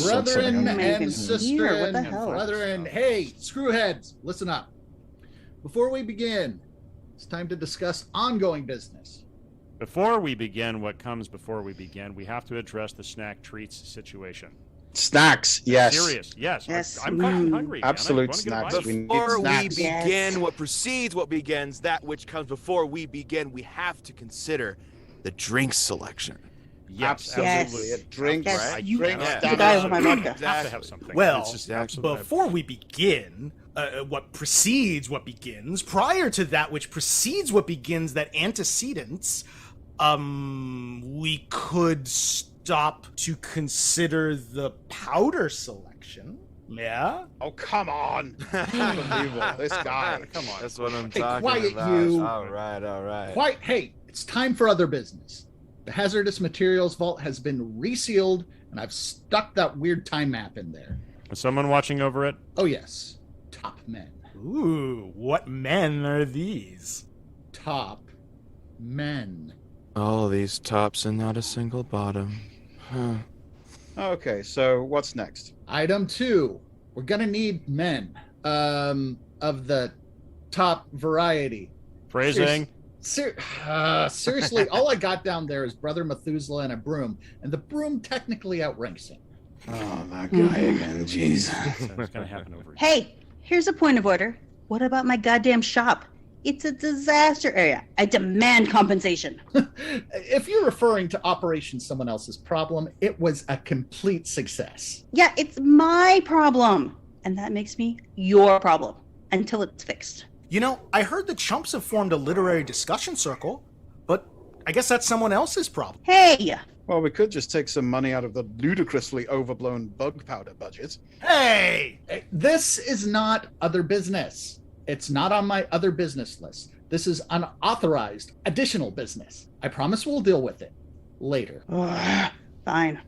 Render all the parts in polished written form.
Brethren and sisters, brethren, hey, screwheads, listen up. Before we begin, it's time to discuss ongoing business. Before we begin what comes before we begin, we have to address the snack treats situation. Snacks, yes. Serious, yes. I'm Mm. fucking hungry. Man. Absolute snacks. Before we snacks. begin what precedes what begins, that which comes before we begin, we have to consider the drink selection. Yes, Yes. absolutely. A drink, Yes, right? you Drink can't. the guy over my vodka. Have to have something. Well, It's just absolutely- before we begin, what precedes what begins, prior to that which precedes what begins, that antecedents, we could stop to consider the powder selection. Yeah? Oh, come on. Unbelievable. This guy. Come on. That's what I'm Hey, talking quiet about. you. All right. Quite, hey, it's time for other business. The hazardous materials vault has been resealed, and I've stuck that weird time map in there. Is someone watching over it? Oh, yes. Top men. Ooh, what men are these? Top men. All these tops and not a single bottom. Huh. Okay, so what's next? Item 2. We're gonna need men. Of the top variety. Phrasing. Seriously, all I got down there is Brother Methuselah and a broom, and the broom technically outranks him. Oh, that guy again, jeez. It's going to happen over here. Hey, here's a point of order. What about my goddamn shop? It's a disaster area. I demand compensation. If you're referring to Operation Someone Else's Problem, it was a complete success. Yeah, it's my problem. And that makes me your problem until it's fixed. You know, I heard the chumps have formed a literary discussion circle, but I guess that's someone else's problem. Hey! Well, we could just take some money out of the ludicrously overblown bug powder budget. Hey! This is not other business. It's not on my other business list. This is unauthorized additional business. I promise we'll deal with it later. Fine.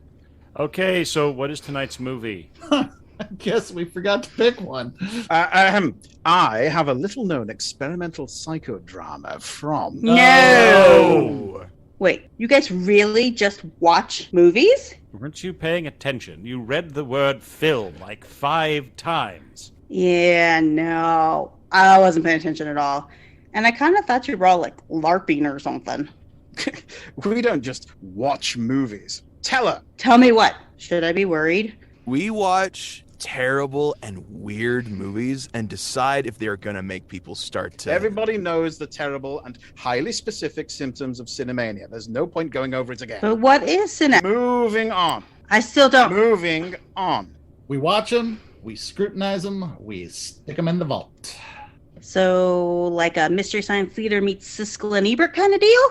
Okay, so what is tonight's movie? I guess we forgot to pick one. I have a little-known experimental psychodrama from... No! Wait, you guys really just watch movies? Weren't you paying attention? You read the word film like 5 times. Yeah, no. I wasn't paying attention at all. And I kind of thought you were all like LARPing or something. We don't just watch movies. Tell her. Tell me what? Should I be worried? We watch terrible and weird movies and decide if they're gonna make people start to... Everybody knows the terrible and highly specific symptoms of cinemania. There's no point going over it again. But what is cinema? Moving on. I still don't. Moving on. We watch them, we scrutinize them, we stick them in the vault. So, like a Mystery Science Theater meets Siskel and Ebert kind of deal?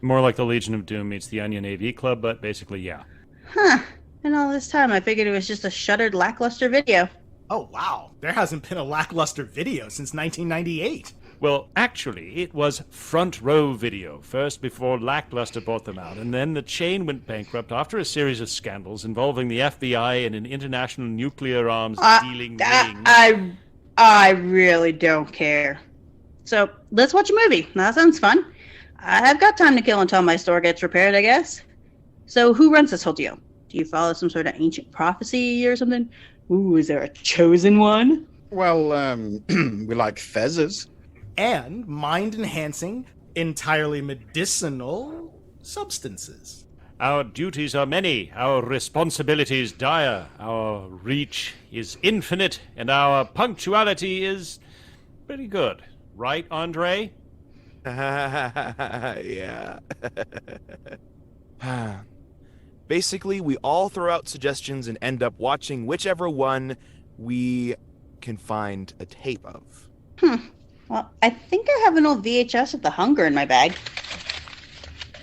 More like the Legion of Doom meets the Onion AV Club, but basically, yeah. Huh. And all this time, I figured it was just a shuttered, lackluster video. Oh, wow. There hasn't been a lackluster video since 1998. Well, actually, it was Front Row Video first before Lackluster bought them out, and then the chain went bankrupt after a series of scandals involving the FBI and an international nuclear arms dealing ring. I really don't care. So, let's watch a movie. That sounds fun. I've got time to kill until my store gets repaired, I guess. So, who runs this whole deal? Do you follow some sort of ancient prophecy or something? Ooh, is there a chosen one? Well, we like fezzes. And mind-enhancing, entirely medicinal substances. Our duties are many, our responsibilities dire, our reach is infinite, and our punctuality is pretty good. Right, Andre? Yeah. Basically, we all throw out suggestions and end up watching whichever one we can find a tape of. Well, I think I have an old VHS of The Hunger in my bag.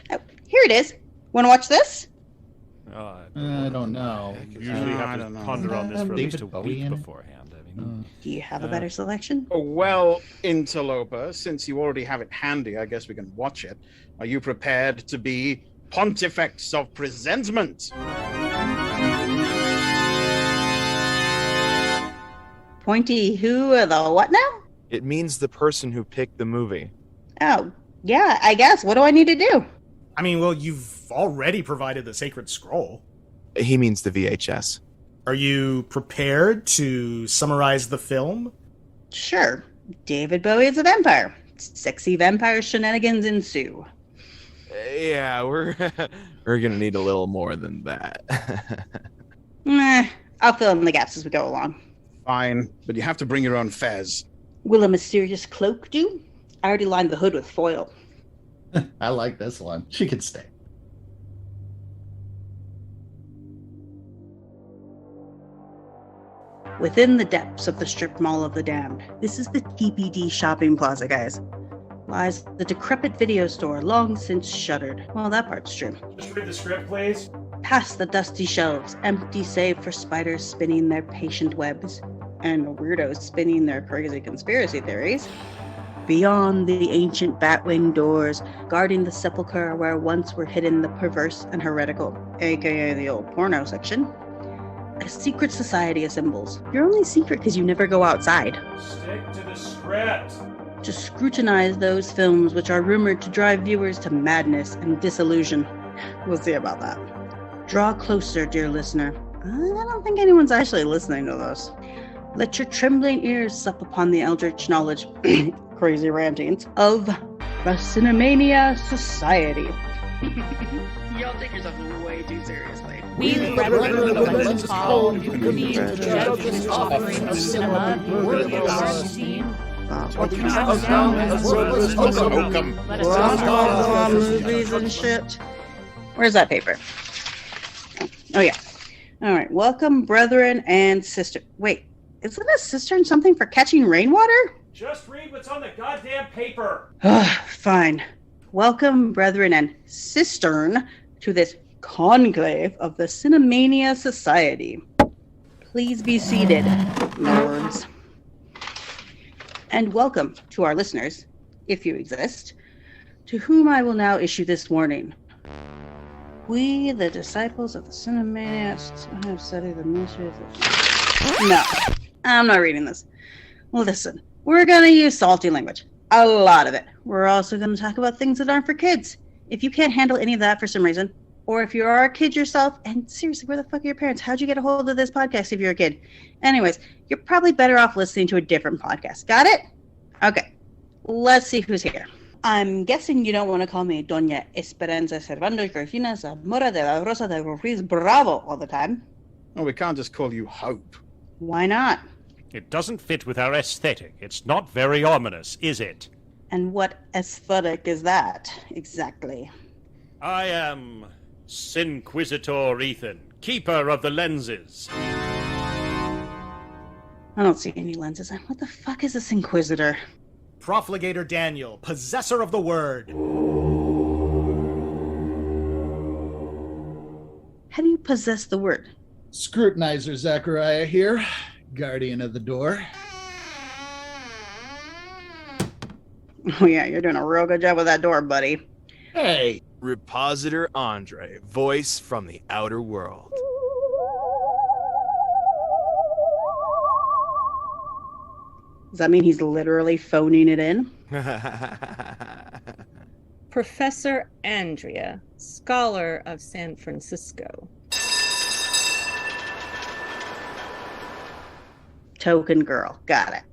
Oh, here it is. Want to watch this? I don't know. You usually have to ponder on this for at least a David Bowie week in it? beforehand. I mean, Do you have a better selection? Oh, well, Interloper, since you already have it handy, I guess we can watch it. Are you prepared to be Pontifex of Presentment? Pointy who, the what now? It means the person who picked the movie. Oh, yeah, I guess. What do I need to do? I mean, well, you've already provided the sacred scroll. He means the VHS. Are you prepared to summarize the film? Sure. David Bowie is a vampire. Sexy vampire shenanigans ensue. Yeah, we're gonna need a little more than that. I'll fill in the gaps as we go along. Fine, but you have to bring your own fez. Will a mysterious cloak do? I already lined the hood with foil. I like this one. She can stay. Within the depths of the strip mall of the damned, this is the TPD shopping plaza, guys, lies the decrepit video store long since shuttered. Well, that part's true. Just read the script, please. Past the dusty shelves, empty save for spiders spinning their patient webs, and weirdos spinning their crazy conspiracy theories. Beyond the ancient batwing doors, guarding the sepulchre where once were hidden the perverse and heretical, aka the old porno section, a secret society assembles. You're only secret because you never go outside. Stick to the script. To scrutinize those films which are rumored to drive viewers to madness and disillusion. We'll see about that. Draw closer, dear listener. I don't think anyone's actually listening to this. Let your trembling ears sup upon the eldritch knowledge, crazy rantings, of the Cinemania Society. Y'all take yourself way too seriously. We represent what's called the judge's offering of cinema, worthy of our esteem. Movies and shit. Where's that paper? Oh yeah. All right. Welcome, brethren and sister. Wait, isn't a cistern something for catching rainwater? Just read what's on the goddamn paper. Fine. Welcome, brethren and cistern, to this conclave of the Cinemania Society. Please be seated, lords. And welcome to our listeners, if you exist, to whom I will now issue this warning. We, the disciples of the Cinemania, have studied the mysteries of... No, I'm not reading this. Listen, we're going to use salty language. A lot of it. We're also going to talk about things that aren't for kids. If you can't handle any of that for some reason, or if you are a kid yourself, and seriously, where the fuck are your parents? How'd you get a hold of this podcast if you're a kid? Anyways, you're probably better off listening to a different podcast. Got it? Okay. Let's see who's here. I'm guessing you don't want to call me Doña Esperanza Servando Georgina Zamora de la Rosa de Ruiz Bravo all the time. Oh, we can't just call you Hope. Why not? It doesn't fit with our aesthetic. It's not very ominous, is it? And what aesthetic is that, exactly? I am Sinquisitor Ethan, keeper of the lenses. I don't see any lenses. What the fuck is this Inquisitor? Profligator Daniel, possessor of the word. How do you possess the word? Scrutinizer Zacharia here, guardian of the door. Oh yeah, you're doing a real good job with that door, buddy. Hey, Repositor Andre, voice from the outer world. Does that mean he's literally phoning it in? Professor Andrea, scholar of San Francisco. Token girl. Got it.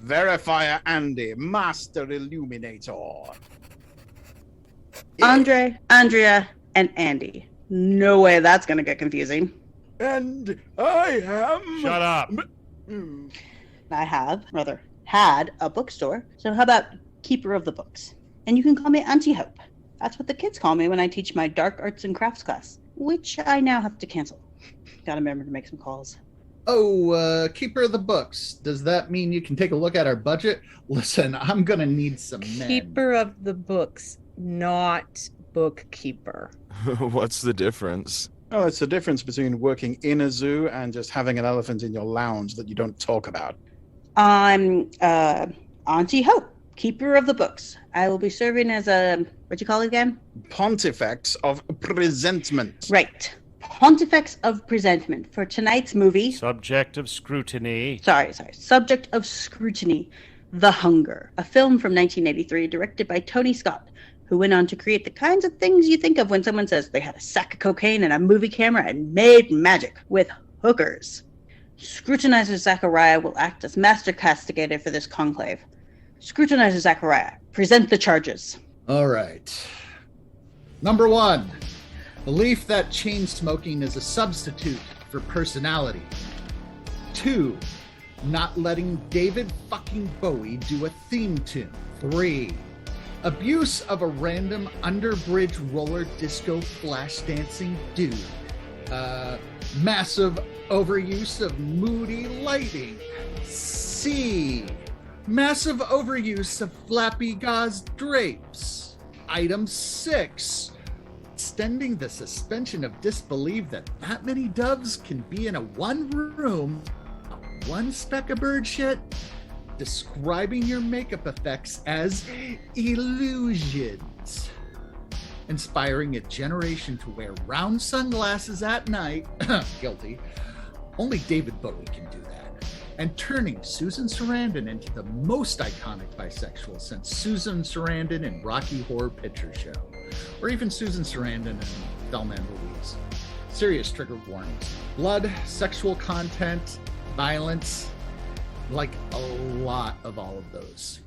Verifier Andy, Master Illuminator. Andre, Andrea, and Andy. No way that's going to get confusing. And I am... Shut up. I had a bookstore. So how about keeper of the books? And you can call me Auntie Hope. That's what the kids call me when I teach my dark arts and crafts class, which I now have to cancel. Gotta remember to make some calls. oh, keeper of the books. Does that mean you can take a look at our budget? Listen, I'm going to need some men. Keeper of the books, not bookkeeper. What's the difference? Oh, it's the difference between working in a zoo and just having an elephant in your lounge that you don't talk about. I'm Auntie Hope, keeper of the books. I will be serving as a, what you call it again? Pontifex of Presentment. Right. Pontifex of Presentment for tonight's movie. Subject of scrutiny. Sorry. Subject of scrutiny. The Hunger, a film from 1983 directed by Tony Scott, who went on to create the kinds of things you think of when someone says they had a sack of cocaine and a movie camera and made magic with hookers. Scrutinizer Zacharia will act as master castigator for this conclave. Scrutinizer Zacharia, present the charges. All right. Number 1, belief that chain smoking is a substitute for personality. 2, not letting David fucking Bowie do a theme tune. 3, abuse of a random underbridge roller disco flash dancing dude. Massive overuse of moody lighting. C, massive overuse of flappy gauze drapes. Item 6, extending the suspension of disbelief that many doves can be in a one room, one speck of bird shit, describing your makeup effects as illusions. Inspiring a generation to wear round sunglasses at night. Guilty. Only David Bowie can do that. And turning Susan Sarandon into the most iconic bisexual since Susan Sarandon in Rocky Horror Picture Show. Or even Susan Sarandon in Thelma and Louise. Serious trigger warnings. Blood, sexual content, violence, like a lot of all of those.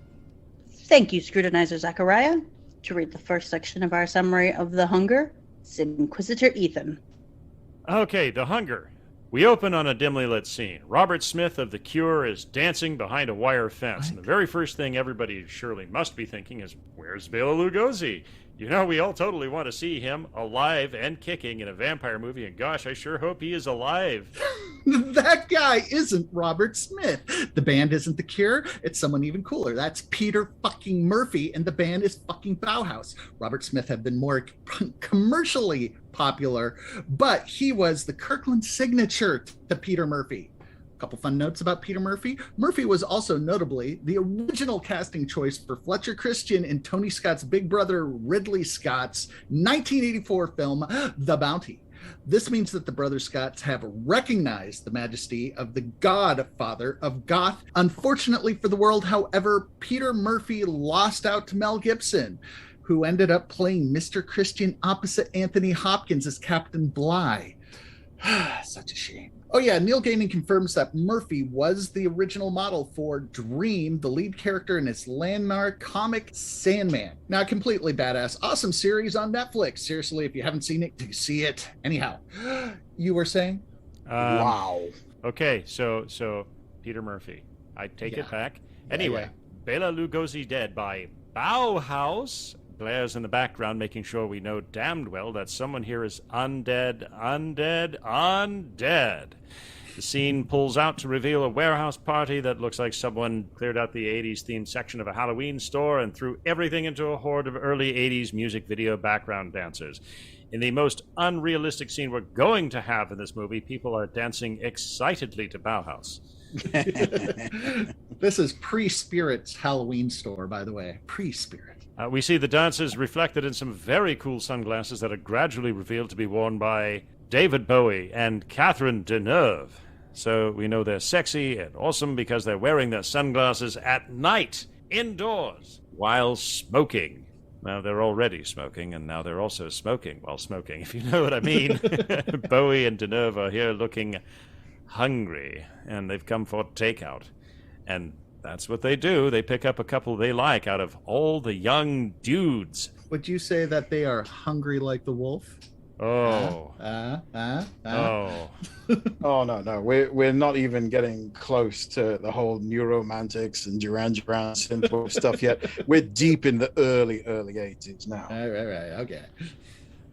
Thank you, Scrutinizer Zacharia. To read the first section of our summary of The Hunger, it's Inquisitor Ethan. Okay, The Hunger. We open on a dimly lit scene. Robert Smith of The Cure is dancing behind a wire fence. And the very first thing everybody surely must be thinking is, where's Bela Lugosi? You know, we all totally want to see him alive and kicking in a vampire movie, and gosh, I sure hope he is alive. That guy isn't Robert Smith. The band isn't The Cure. It's someone even cooler. That's Peter fucking Murphy, and the band is fucking Bauhaus. Robert Smith had been more commercially popular, but he was the Kirkland signature to Peter Murphy. Couple fun notes about Peter Murphy. Murphy was also notably the original casting choice for Fletcher Christian in Tony Scott's big brother Ridley Scott's 1984 film, The Bounty. This means that the brother Scotts have recognized the majesty of the Godfather of Goth. Unfortunately for the world, however, Peter Murphy lost out to Mel Gibson, who ended up playing Mr. Christian opposite Anthony Hopkins as Captain Bligh. Such a shame. Oh yeah, Neil Gaiman confirms that Murphy was the original model for Dream, the lead character in his landmark comic Sandman. Now, completely badass, awesome series on Netflix. Seriously, if you haven't seen it, do see it. Anyhow, you were saying? Wow. Okay, so Peter Murphy. I take it back. Anyway, Bela Lugosi Dead by Bauhaus blares in the background, making sure we know damned well that someone here is undead. The scene pulls out to reveal a warehouse party that looks like someone cleared out the 80s themed section of a Halloween store and threw everything into a horde of early 80s music video background dancers. In the most unrealistic scene we're going to have in this movie, people are dancing excitedly to Bauhaus. This is pre-Spirit's Halloween store, by the way. Pre-Spirit. We see the dancers reflected in some very cool sunglasses that are gradually revealed to be worn by David Bowie and Catherine Deneuve. So we know they're sexy and awesome because they're wearing their sunglasses at night, indoors, while smoking. Now, they're already smoking, and now they're also smoking while smoking, if you know what I mean. Bowie and Deneuve are here looking hungry, and they've come for takeout. And that's what they do. They pick up a couple they like out of all the young dudes. Would you say that they are hungry like the wolf? Oh. Oh. Oh, no. We're not even getting close to the whole neuromantics and Duran Duran synthwave stuff yet. We're deep in the early 80s now. Right.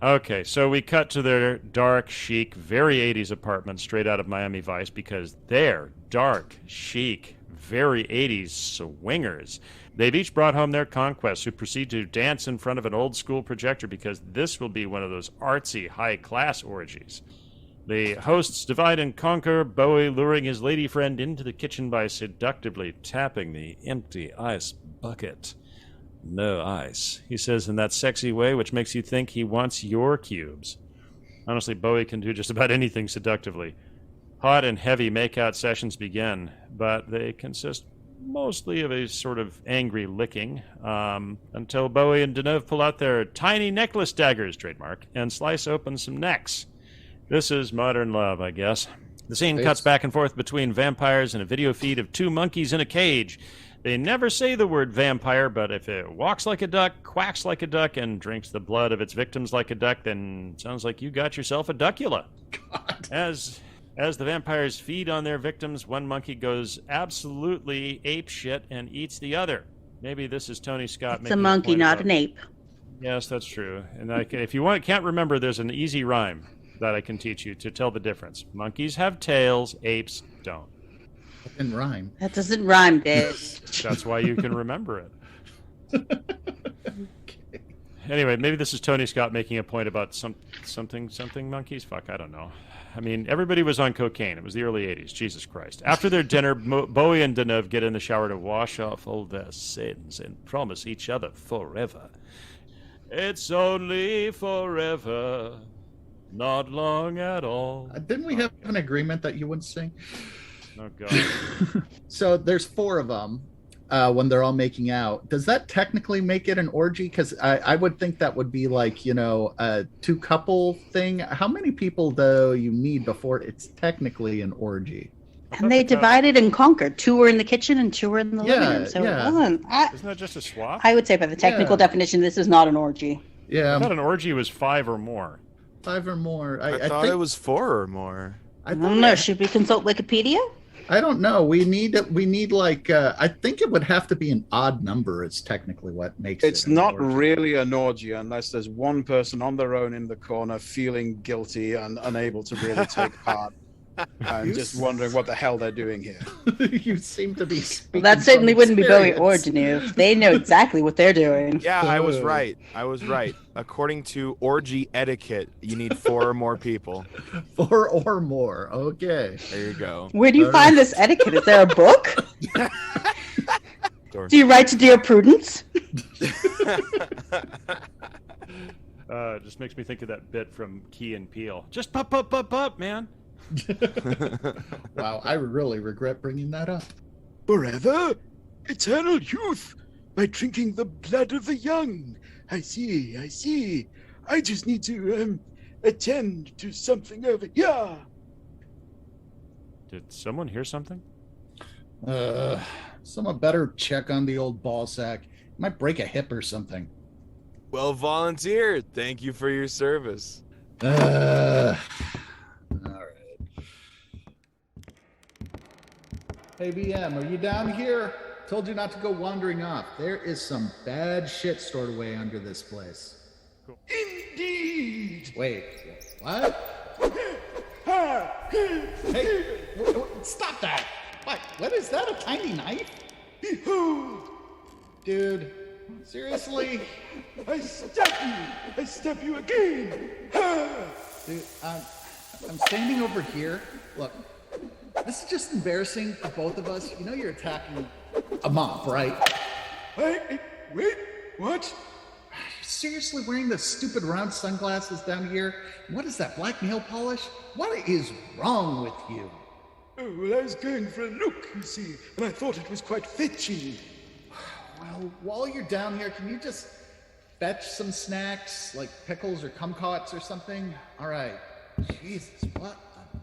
Okay, so we cut to their dark, chic, very 80s apartment straight out of Miami Vice because they're dark, chic, very 80s swingers. They've each brought home their conquests who proceed to dance in front of an old-school projector because this will be one of those artsy, high-class orgies. The hosts divide and conquer, Bowie luring his lady friend into the kitchen by seductively tapping the empty ice bucket. No ice, he says in that sexy way which makes you think he wants your cubes. Honestly, Bowie can do just about anything seductively. Hot and heavy make-out sessions begin, but they consist mostly of a sort of angry licking, until Bowie and Deneuve pull out their tiny necklace daggers, trademark, and slice open some necks. This is modern love, I guess. The scene cuts back and forth between vampires and a video feed of two monkeys in a cage. They never say the word vampire, but if it walks like a duck, quacks like a duck, and drinks the blood of its victims like a duck, then it sounds like you got yourself a duckula. God. As the vampires feed on their victims, one monkey goes absolutely ape shit and eats the other. Maybe this is Tony Scott. It's a monkey, not an ape. Yes, that's true. And if you can't remember, there's an easy rhyme that I can teach you to tell the difference. Monkeys have tails, apes don't. That didn't rhyme. That doesn't rhyme, Dave. That's why you can remember it. Okay. Anyway, maybe this is Tony Scott making a point about something monkeys. Fuck, I don't know. I mean, everybody was on cocaine. It was the early 80s. Jesus Christ. After their dinner, Bowie and Deneuve get in the shower to wash off all their sins and promise each other forever. It's only forever, not long at all. Didn't we have an agreement that you wouldn't sing? Oh, God. So there's 4 of them. When they're all making out, does that technically make it an orgy? Because I would think that would be like, a 2-couple thing. How many people do you need before it's technically an orgy? And they divided and conquered. 2 were in the kitchen and 2 were in the living room. So it wasn't. Isn't that just a swap? I would say by the technical definition, this is not an orgy. Yeah. I thought an orgy was 5 or more. 5 or more. I thought it was 4 or more. I don't know. Should we consult Wikipedia? I don't know. We need like I think it would have to be an odd number. Is technically what makes it. It's not really an orgy unless there's one person on their own in the corner feeling guilty and unable to really take part. I'm just wondering what the hell they're doing here. You seem to be speaking. Well, that certainly wouldn't be Bowie or experience. Deneuve. They know exactly what they're doing. Yeah, I was right. According to orgy etiquette, you need 4 or more people. 4 or more. Okay. There you go. Where do you find this etiquette? Is there a book? Do you write to Dear Prudence? It just makes me think of that bit from Key and Peele. Just pop, man. Wow, I really regret bringing that up. Forever? Eternal youth, by drinking the blood of the young. I see. I just need to, attend to something over here. Did someone hear something? Someone better check on the old ball sack. Might break a hip or something. Well volunteered. Thank you for your service. All right. Hey, VM, are you down here? Told you not to go wandering off. There is some bad shit stored away under this place. Cool. Indeed. Wait, what? Hey, stop that! What is that, a tiny knife? Behold! Dude, seriously? I stab you again! Dude, I'm standing over here. Look, this is just embarrassing for both of us. You know you're attacking a mob, right? Wait, what? Are you seriously wearing those stupid round sunglasses down here? What is that, black nail polish? What is wrong with you? Oh, well, I was going for a look, you see, and I thought it was quite fetching. Well, while you're down here, can you just fetch some snacks, like pickles or kumquats or something? All right. Jesus, what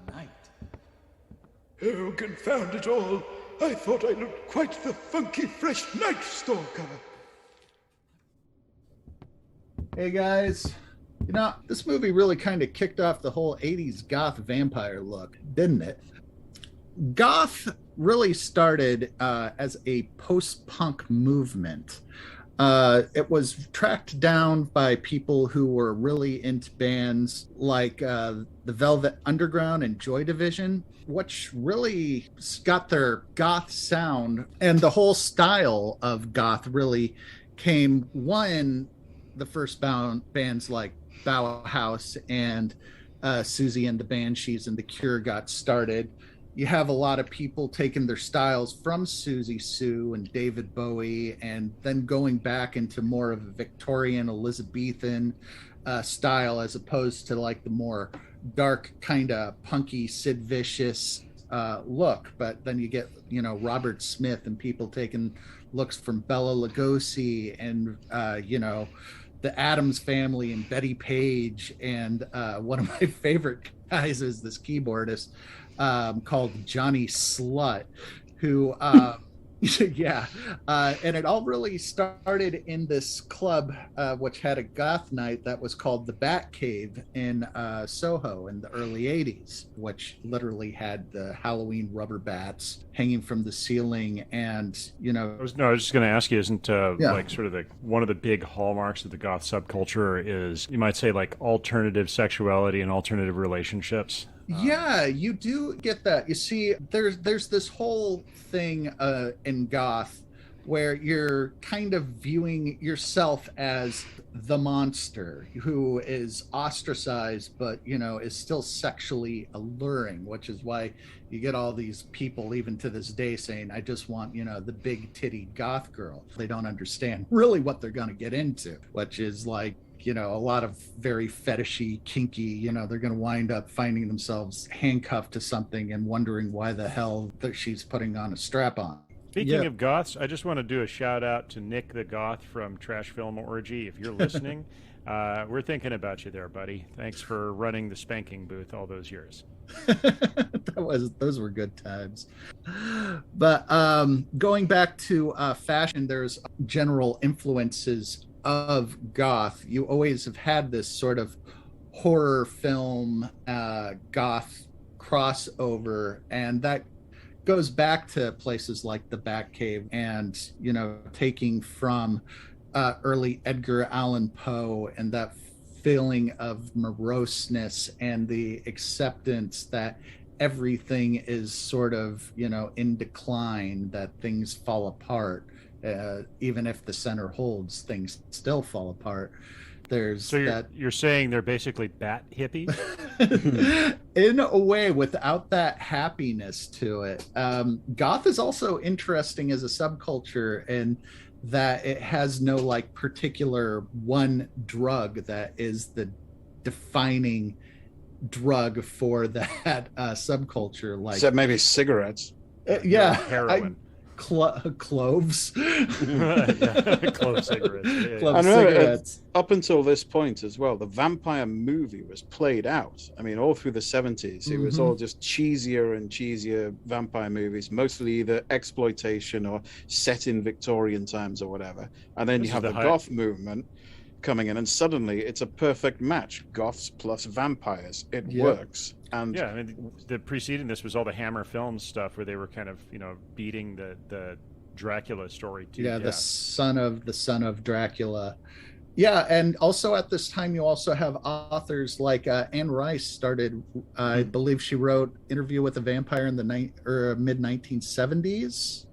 a night. Oh, confound it all. I thought I looked quite the funky, fresh night stalker. Hey, guys. You know, this movie really kind of kicked off the whole 80s goth vampire look, didn't it? Goth really started as a post-punk movement. It was tracked down by people who were really into bands like the Velvet Underground and Joy Division, which really got their goth sound. And the whole style of goth really came the first bands like Bauhaus and Susie and the Banshees and The Cure got started. You have a lot of people taking their styles from Susie Sue and David Bowie and then going back into more of a Victorian Elizabethan style as opposed to like the more dark kind of punky Sid Vicious look, but then you get, Robert Smith and people taking looks from Bela Lugosi and, the Addams Family and Betty Page. And one of my favorite guys is this keyboardist called Johnny Slut, who and it all really started in this club which had a goth night that was called the Bat Cave in Soho in the early 80s, which literally had the Halloween rubber bats hanging from the ceiling. And I was just going to ask you, isn't like sort of one of the big hallmarks of the goth subculture is, you might say, like alternative sexuality and alternative relationships? Yeah, you do get that. You see, there's this whole thing in goth where you're kind of viewing yourself as the monster who is ostracized, but is still sexually alluring, which is why you get all these people even to this day saying, I just want the big titty goth girl. They don't understand really what they're going to get into, which is like a lot of very fetishy, kinky, they're going to wind up finding themselves handcuffed to something and wondering why the hell that she's putting on a strap on. Speaking of goths, I just want to do a shout out to Nick the Goth from Trash Film Orgy. If you're listening, we're thinking about you there, buddy. Thanks for running the spanking booth all those years. Those were good times. But going back to fashion, there's general influences of goth. You always have had this sort of horror film goth crossover, and that goes back to places like the Batcave and taking from early Edgar Allan Poe and that feeling of moroseness and the acceptance that everything is sort of in decline, that things fall apart. Even if the center holds, things still fall apart. You're saying they're basically bat hippies? In a way, without that happiness to it. Goth is also interesting as a subculture in that it has no like particular one drug that is the defining drug for that subculture. Like, except maybe cigarettes. Heroin. Cloves. Clove cigarettes. Clove cigarettes. Up until this point as well, the vampire movie was played out. I mean, all through the 70s, it was all just cheesier and cheesier vampire movies, mostly either exploitation or set in Victorian times or whatever. And then you have the goth movement coming in, and suddenly it's a perfect match. Goths plus vampires. It works. And I mean, the preceding this was all the Hammer Films stuff where they were kind of, beating the Dracula story to death. The son of Dracula. Yeah, and also at this time you also have authors like Anne Rice started. I believe she wrote Interview with a Vampire in the mid 1970s.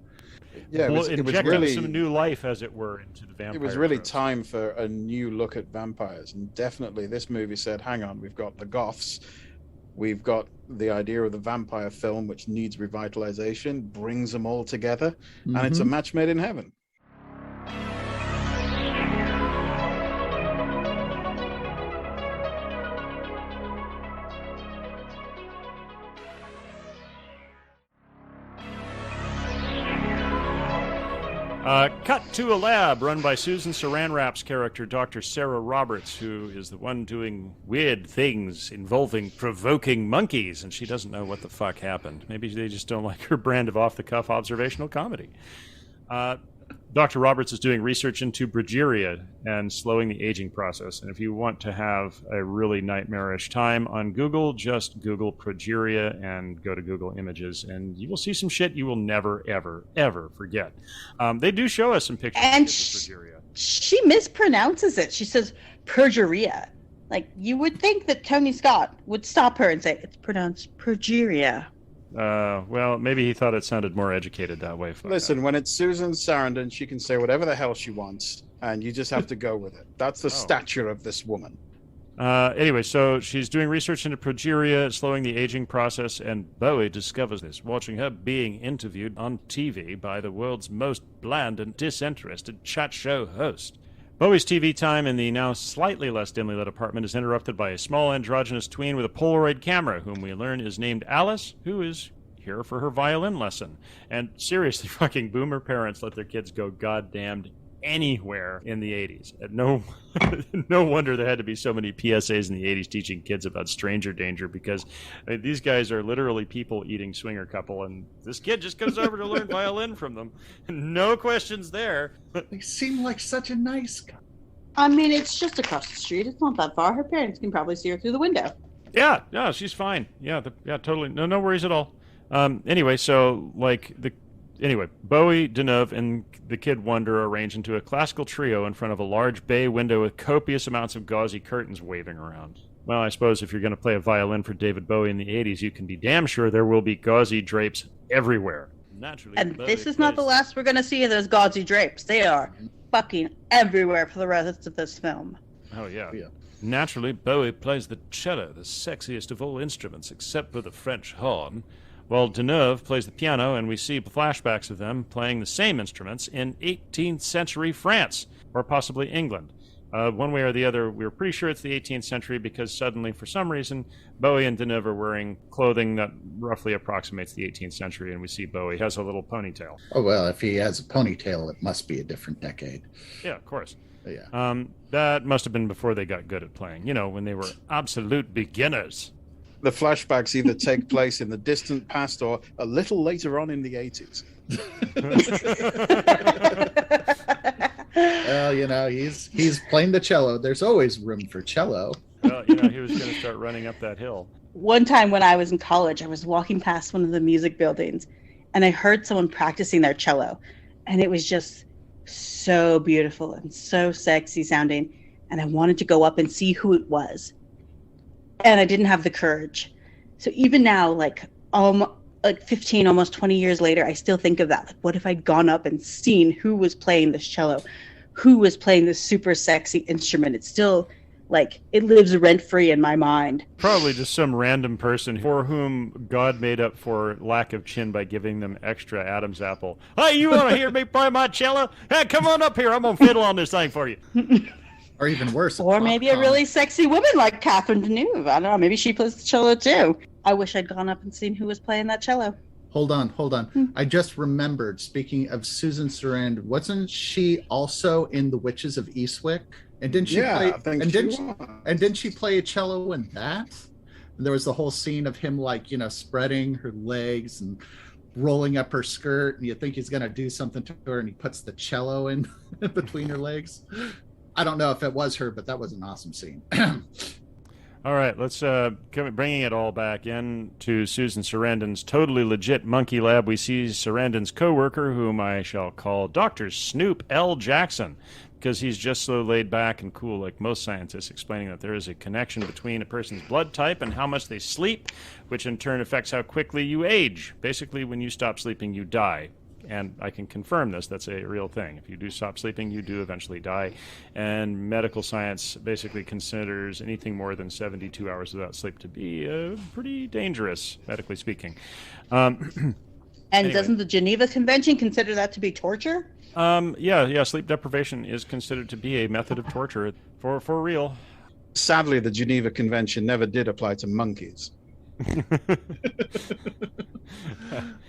Yeah, it was really some new life, as it were, into the vampire. It was really tropes. time for a new look at vampires, and definitely this movie said, "Hang on, we've got the Goths, we've got the idea of the vampire film, which needs revitalization, brings them all together, and it's a match made in heaven." Cut to a lab run by Susan Saran-Wrap's character, Dr. Sarah Roberts, who is the one doing weird things involving provoking monkeys, and she doesn't know what the fuck happened. Maybe they just don't like her brand of off-the-cuff observational comedy. Dr. Roberts is doing research into progeria and slowing the aging process. And if you want to have a really nightmarish time on Google, just Google progeria and go to Google Images, and you will see some shit you will never, ever, ever forget. They do show us some pictures and of progeria. She mispronounces it. She says perjuria. Like, you would think that Tony Scott would stop her and say, it's pronounced progeria. Well, maybe he thought it sounded more educated that way. Listen, when it's Susan Sarandon, she can say whatever the hell she wants, and you just have to go with it. That's the stature of this woman. Anyway, so she's doing research into progeria, slowing the aging process, and Bowie discovers this, watching her being interviewed on TV by the world's most bland and disinterested chat show host. Bowie's TV time in the now slightly less dimly lit apartment is interrupted by a small androgynous tween with a Polaroid camera, whom we learn is named Alice, who is here for her violin lesson. And seriously, fucking boomer parents let their kids go goddamned anywhere in the 80s. No, no wonder there had to be so many PSAs in the 80s teaching kids about stranger danger, because these guys are literally people eating swinger couple, and this kid just goes over to learn violin from them. No questions there. They seem like such a nice guy. I mean, it's just across the street. It's not that far. Her parents can probably see her through the window. Yeah, she's fine. Yeah, totally. No worries at all. Anyway, so Bowie, Deneuve, and the kid Wonder arrange into a classical trio in front of a large bay window with copious amounts of gauzy curtains waving around. Well, I suppose if you're going to play a violin for David Bowie in the 80s, you can be damn sure there will be gauzy drapes everywhere. Naturally, and this is not the last we're going to see of those gauzy drapes. They are fucking everywhere for the rest of this film. Oh, yeah. Naturally, Bowie plays the cello, the sexiest of all instruments, except for the French horn, while Deneuve plays the piano, and we see flashbacks of them playing the same instruments in 18th century France, or possibly England. One way or the other, we're pretty sure it's the 18th century, because suddenly, for some reason, Bowie and Deneuve are wearing clothing that roughly approximates the 18th century, and we see Bowie has a little ponytail. Oh, well, if he has a ponytail, it must be a different decade. Yeah, of course. Yeah. That must have been before they got good at playing, when they were absolute beginners. The flashbacks either take place in the distant past or a little later on in the 80s. Well, he's playing the cello. There's always room for cello. Well, he was going to start running up that hill. One time when I was in college, I was walking past one of the music buildings, and I heard someone practicing their cello, and it was just so beautiful and so sexy sounding, and I wanted to go up and see who it was. And I didn't have the courage. So even now, like 15, almost 20 years later, I still think of that. Like, what if I'd gone up and seen who was playing this cello, who was playing this super sexy instrument? It's still, it lives rent-free in my mind. Probably just some random person for whom God made up for lack of chin by giving them extra Adam's apple. Hey, you want to hear me play my cello? Hey, come on up here. I'm going to fiddle on this thing for you. Or even worse. Or maybe a really sexy woman like Catherine Deneuve. I don't know. Maybe she plays the cello too. I wish I'd gone up and seen who was playing that cello. Hold on. I just remembered, speaking of Susan Sarandon, wasn't she also in The Witches of Eastwick? And didn't she didn't she play a cello in that? And there was the whole scene of him spreading her legs and rolling up her skirt, and you think he's going to do something to her, and he puts the cello in between her legs. I don't know if it was her, but that was an awesome scene. All right, let's bringing it all back in to Susan Sarandon's totally legit monkey lab. We see Sarandon's co-worker, whom I shall call Dr. Snoop L. Jackson, because he's just so laid back and cool, like most scientists, explaining that there is a connection between a person's blood type and how much they sleep, which in turn affects how quickly you age. Basically, when you stop sleeping, you die. And I can confirm this. That's a real thing. If you do stop sleeping, you do eventually die. And medical science basically considers anything more than 72 hours without sleep to be pretty dangerous, medically speaking. And anyway. Doesn't the Geneva Convention consider that to be torture? Yeah. Sleep deprivation is considered to be a method of torture for real. Sadly, the Geneva Convention never did apply to monkeys.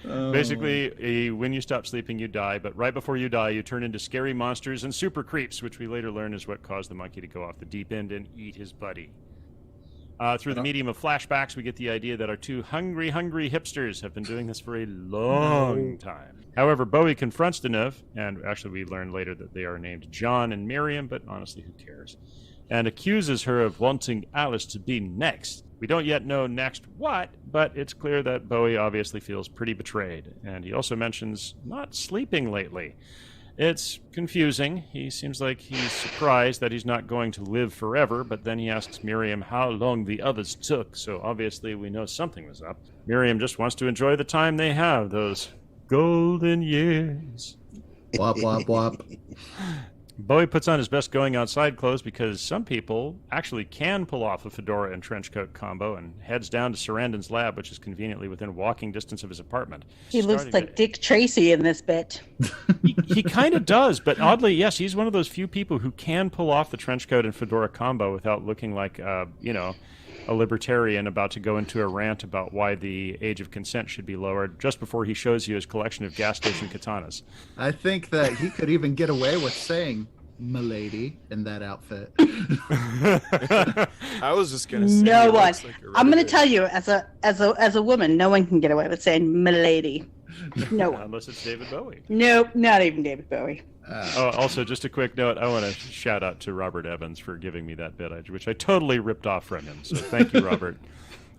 Basically, when you stop sleeping, you die, but right before you die, you turn into scary monsters and super creeps, which we later learn is what caused the monkey to go off the deep end and eat his buddy. Through the medium of flashbacks, we get the idea that our two hungry hipsters have been doing this for a long time. However, Bowie confronts Deneuve, and actually we learn later that they are named John and Miriam, but honestly, who cares? And accuses her of wanting Alice to be next. We don't yet know next what, but it's clear that Bowie obviously feels pretty betrayed. And he also mentions not sleeping lately. It's confusing. He seems like he's surprised that he's not going to live forever, but then he asks Miriam how long the others took, so obviously we know something was up. Miriam just wants to enjoy the time they have, those golden years. Wop, wop, wop. Bowie puts on his best going outside clothes because some people actually can pull off a fedora and trench coat combo, and heads down to Sarandon's lab, which is conveniently within walking distance of his apartment. He looks like Dick Tracy in this bit. He kind of does, but oddly, yes, he's one of those few people who can pull off the trench coat and fedora combo without looking like, a libertarian about to go into a rant about why the age of consent should be lowered just before he shows you his collection of gas station katanas. I think that he could even get away with saying "milady" in that outfit. I was just gonna say. No he one. looks like a I'm gonna redhead. tell you, as a woman, no one can get away with saying "milady." No one. Unless it's David Bowie. Nope, not even David Bowie. Also, just a quick note, I want to shout out to Robert Evans for giving me that bit, which I totally ripped off from him. So thank you, Robert.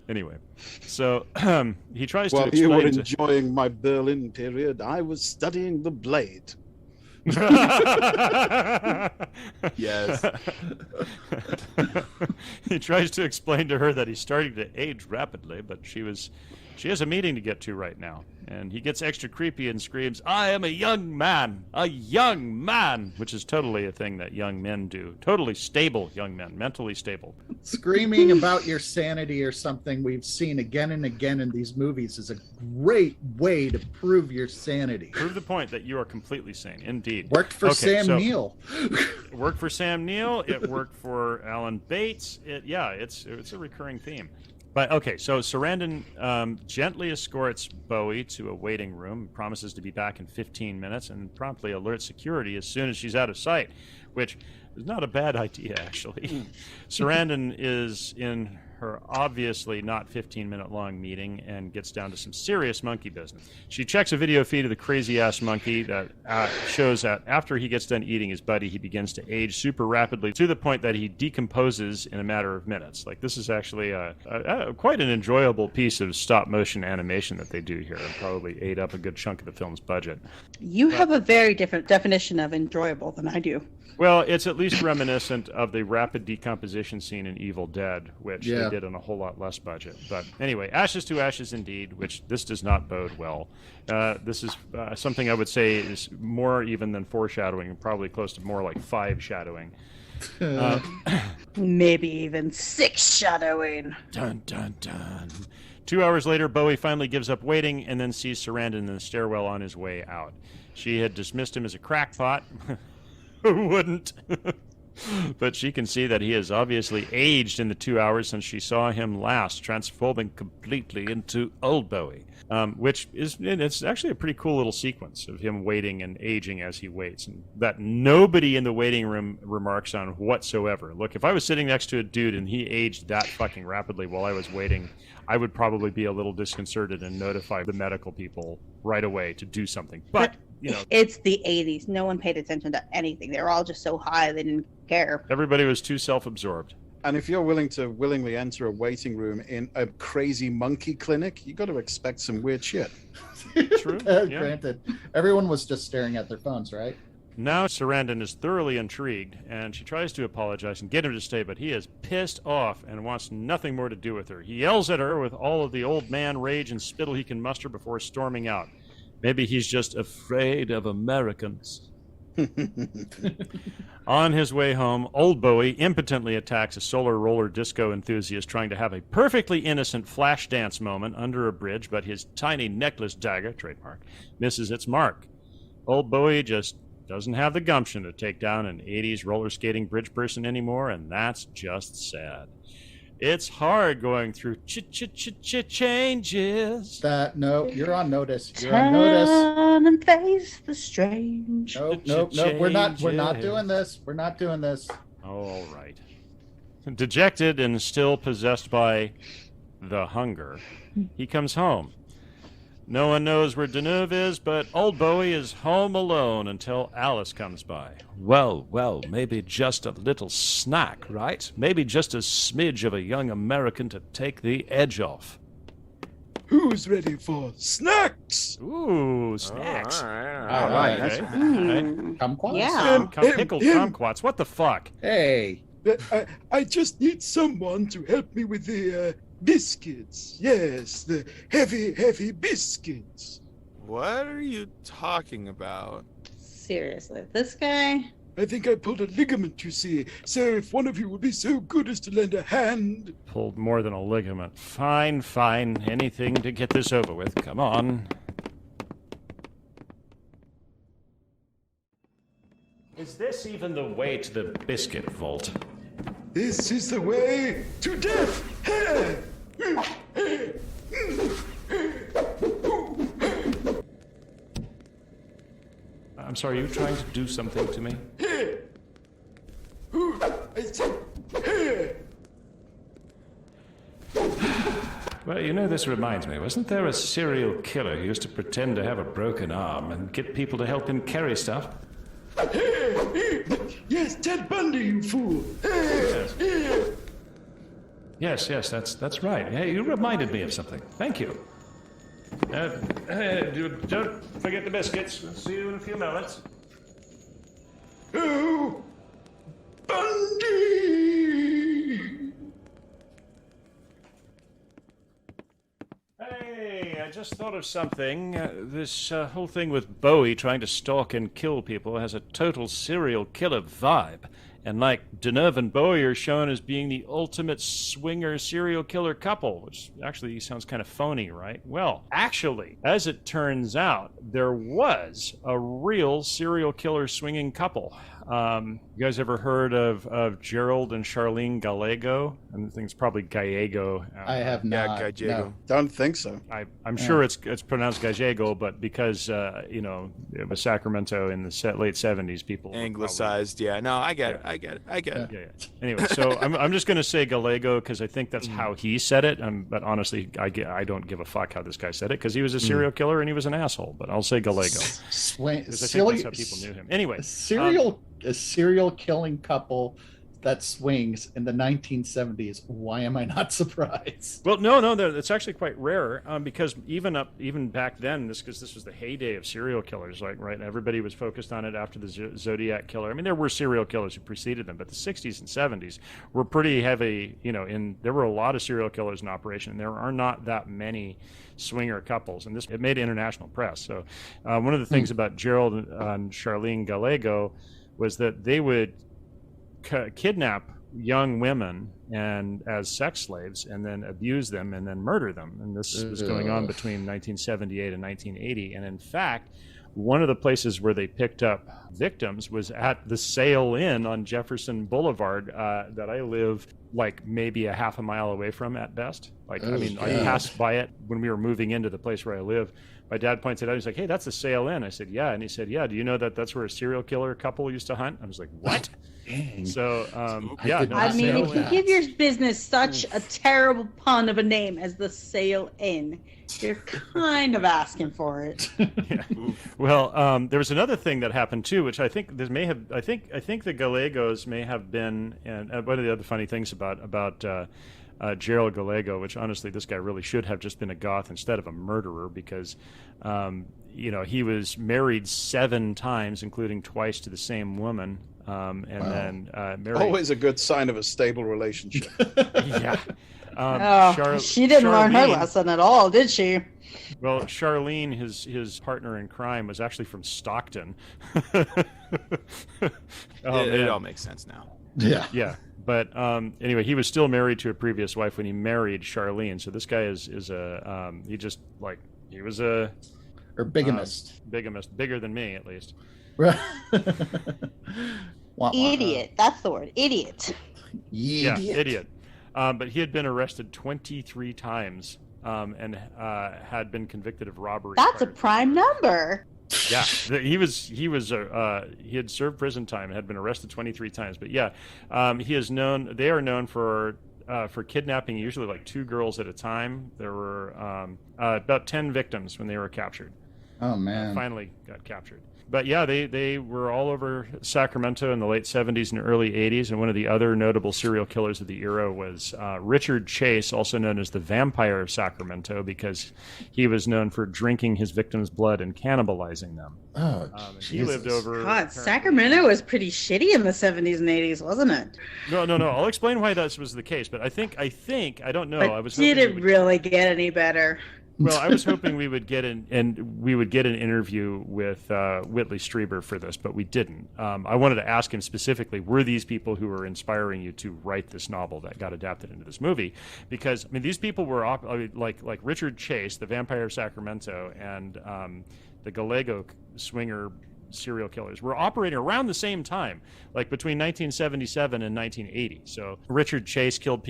Anyway, so he tries to While explain you were to... enjoying my Berlin period, I was studying the blade. Yes. He tries to explain to her that he's starting to age rapidly, but she has a meeting to get to right now. And he gets extra creepy and screams, "I am a young man, which is totally a thing that young men do. Totally stable young men, mentally stable. Screaming about your sanity or something we've seen again and again in these movies is a great way to prove your sanity. Prove the point that you are completely sane, indeed. Worked for Sam Neill. Worked for Sam Neill. It worked for Alan Bates. It's a recurring theme. But okay, so Sarandon gently escorts Bowie to a waiting room, promises to be back in 15 minutes, and promptly alerts security as soon as she's out of sight, which is not a bad idea, actually. Sarandon is in her obviously not 15-minute long meeting and gets down to some serious monkey business. She checks a video feed of the crazy-ass monkey that shows that after he gets done eating his buddy, he begins to age super rapidly to the point that he decomposes in a matter of minutes. Like, this is actually quite an enjoyable piece of stop-motion animation that they do here, and probably ate up a good chunk of the film's budget. You have a very different definition of enjoyable than I do. Well, it's at least reminiscent of the rapid decomposition scene in Evil Dead, which they did on a whole lot less budget. But anyway, ashes to ashes indeed, which this does not bode well. This is something I would say is more even than foreshadowing, probably close to more like 5 shadowing. Maybe even 6 shadowing. Dun, dun, dun. 2 hours later, Bowie finally gives up waiting and then sees Sarandon in the stairwell on his way out. She had dismissed him as a crackpot. Who wouldn't? But she can see that he has obviously aged in the 2 hours since she saw him last, transforming completely into old Bowie. Which is, it's actually a pretty cool little sequence of him waiting and aging as he waits, and that nobody in the waiting room remarks on whatsoever. Look, if I was sitting next to a dude and he aged that fucking rapidly while I was waiting, I would probably be a little disconcerted and notify the medical people right away to do something. But you know, it's the 80s. No one paid attention to anything. They were all just so high they didn't care. Everybody was too self-absorbed. And if you're willing to willingly enter a waiting room in a crazy monkey clinic, you got to expect some weird shit. True. Yeah. Granted, everyone was just staring at their phones, right? Now Sarandon is thoroughly intrigued, and she tries to apologize and get him to stay, but he is pissed off and wants nothing more to do with her. He yells at her with all of the old man rage and spittle he can muster before storming out. Maybe he's just afraid of Americans. On his way home, old Bowie impotently attacks a solar roller disco enthusiast trying to have a perfectly innocent flash dance moment under a bridge, but his tiny necklace dagger, trademark, misses its mark. Old Bowie just doesn't have the gumption to take down an 80s roller skating bridge person anymore, and that's just sad. It's hard going through changes. No, you're on notice. You're on notice. Turn and face the strange. Nope. We're not doing this. We're not doing this. Oh, all right. Dejected and still possessed by the hunger, he comes home. No one knows where Deneuve is, but old Bowie is home alone until Alice comes by. Well, maybe just a little snack, right? Maybe just a smidge of a young American to take the edge off. Who's ready for snacks? Ooh, snacks. All right. Okay. Kumquats? Yeah. Pickled kumquats. What the fuck? Hey. I just need someone to help me with the biscuits. Yes, the heavy biscuits. What are you talking about? Seriously, this guy? I think I pulled a ligament, you see. So if one of you would be so good as to lend a hand. Pulled more than a ligament. Fine. Anything to get this over with. Come on. Is this even the way to the biscuit vault? This is the way to death. I'm sorry, are you trying to do something to me? Well, you know, this reminds me. Wasn't there a serial killer who used to pretend to have a broken arm and get people to help him carry stuff? Yes, Ted Bundy, you fool. Yes, that's right. Hey, you reminded me of something. Thank you. Don't forget the biscuits. I'll see you in a few moments. Oh, Bundy! Hey, I just thought of something. This whole thing with Bowie trying to stalk and kill people has a total serial killer vibe. And like Deneuve and Bowie are shown as being the ultimate swinger serial killer couple, which actually sounds kind of phony, right? Well, actually, as it turns out, there was a real serial killer swinging couple. You guys ever heard of Gerald and Charlene Gallego? I think it's probably Gallego. I have not. Yeah, Gallego. No. Don't think so. I'm sure it's pronounced Gallego, but because it was Sacramento in the late 70s, people Anglicized, yeah. No, I get it. I get it. Yeah. Anyway, so I'm just going to say Gallego because I think that's how he said it. But honestly, I don't give a fuck how this guy said it because he was a serial killer and he was an asshole. But I'll say Gallego. I think that's how people knew him. Anyway, a serial killing couple that swings in the 1970s. Why am I not surprised? Well, no, it's actually quite rare because even back then, because this was the heyday of serial killers, like right, everybody was focused on it after the Zodiac killer. I mean, there were serial killers who preceded them, but the 60s and 70s were pretty heavy. There were a lot of serial killers in operation, and there are not that many swinger couples, and it made international press. So, one of the things about Gerald and Charlene Gallego was that they would kidnap young women and as sex slaves and then abuse them and then murder them. And this was going on between 1978 and 1980. And in fact, one of the places where they picked up victims was at the Sail Inn on Jefferson Boulevard that I live like maybe a half a mile away from at best. I passed by it when we were moving into the place where I live. My dad points it out. He's like, "Hey, that's the Sail Inn." I said, "Yeah." And he said, "Yeah, do you know that that's where a serial killer couple used to hunt?" I was like, "What?" Dang. So, I mean, if you give your business such a terrible pun of a name as the Sail Inn, you're kind of asking for it. Yeah. Well, there was another thing that happened too, which I think this may have. I think the Gallegos may have been, and one of the other funny things about Gerald Gallego, which honestly this guy really should have just been a goth instead of a murderer, because he was married 7 times, including twice to the same woman. Then married. Always a good sign of a stable relationship. Yeah. She didn't learn her lesson at all, did she? Well, Charlene, his partner in crime, was actually from Stockton. It all makes sense now. Yeah. Yeah. But anyway, he was still married to a previous wife when he married Charlene. So this guy is he was a bigamist. Bigamist, bigger than me at least. Idiot. That's the word. Idiot. Yeah, idiot. But he had been arrested 23 times and had been convicted of robbery. That's a prime number. Yeah, he had served prison time and had been arrested 23 times. But yeah, they are known for kidnapping usually like 2 girls at a time. There were about 10 victims when they were captured. Oh man! Finally got captured. But yeah, they were all over Sacramento in the late 70s and early 80s. And one of the other notable serial killers of the era was Richard Chase, also known as the Vampire of Sacramento, because he was known for drinking his victims' blood and cannibalizing them. Oh, he lived over... God, Sacramento was pretty shitty in the 70s and 80s, wasn't it? No. I'll explain why that was the case. But I think I don't know. But did it really get any better? Well, I was hoping we would get an interview with Whitley Strieber for this, but we didn't. I wanted to ask him specifically, were these people who were inspiring you to write this novel that got adapted into this movie? Because, I mean, these people were like Richard Chase, the Vampire of Sacramento, and the Gallego swinger serial killers were operating around the same time, like between 1977 and 1980. So Richard Chase killed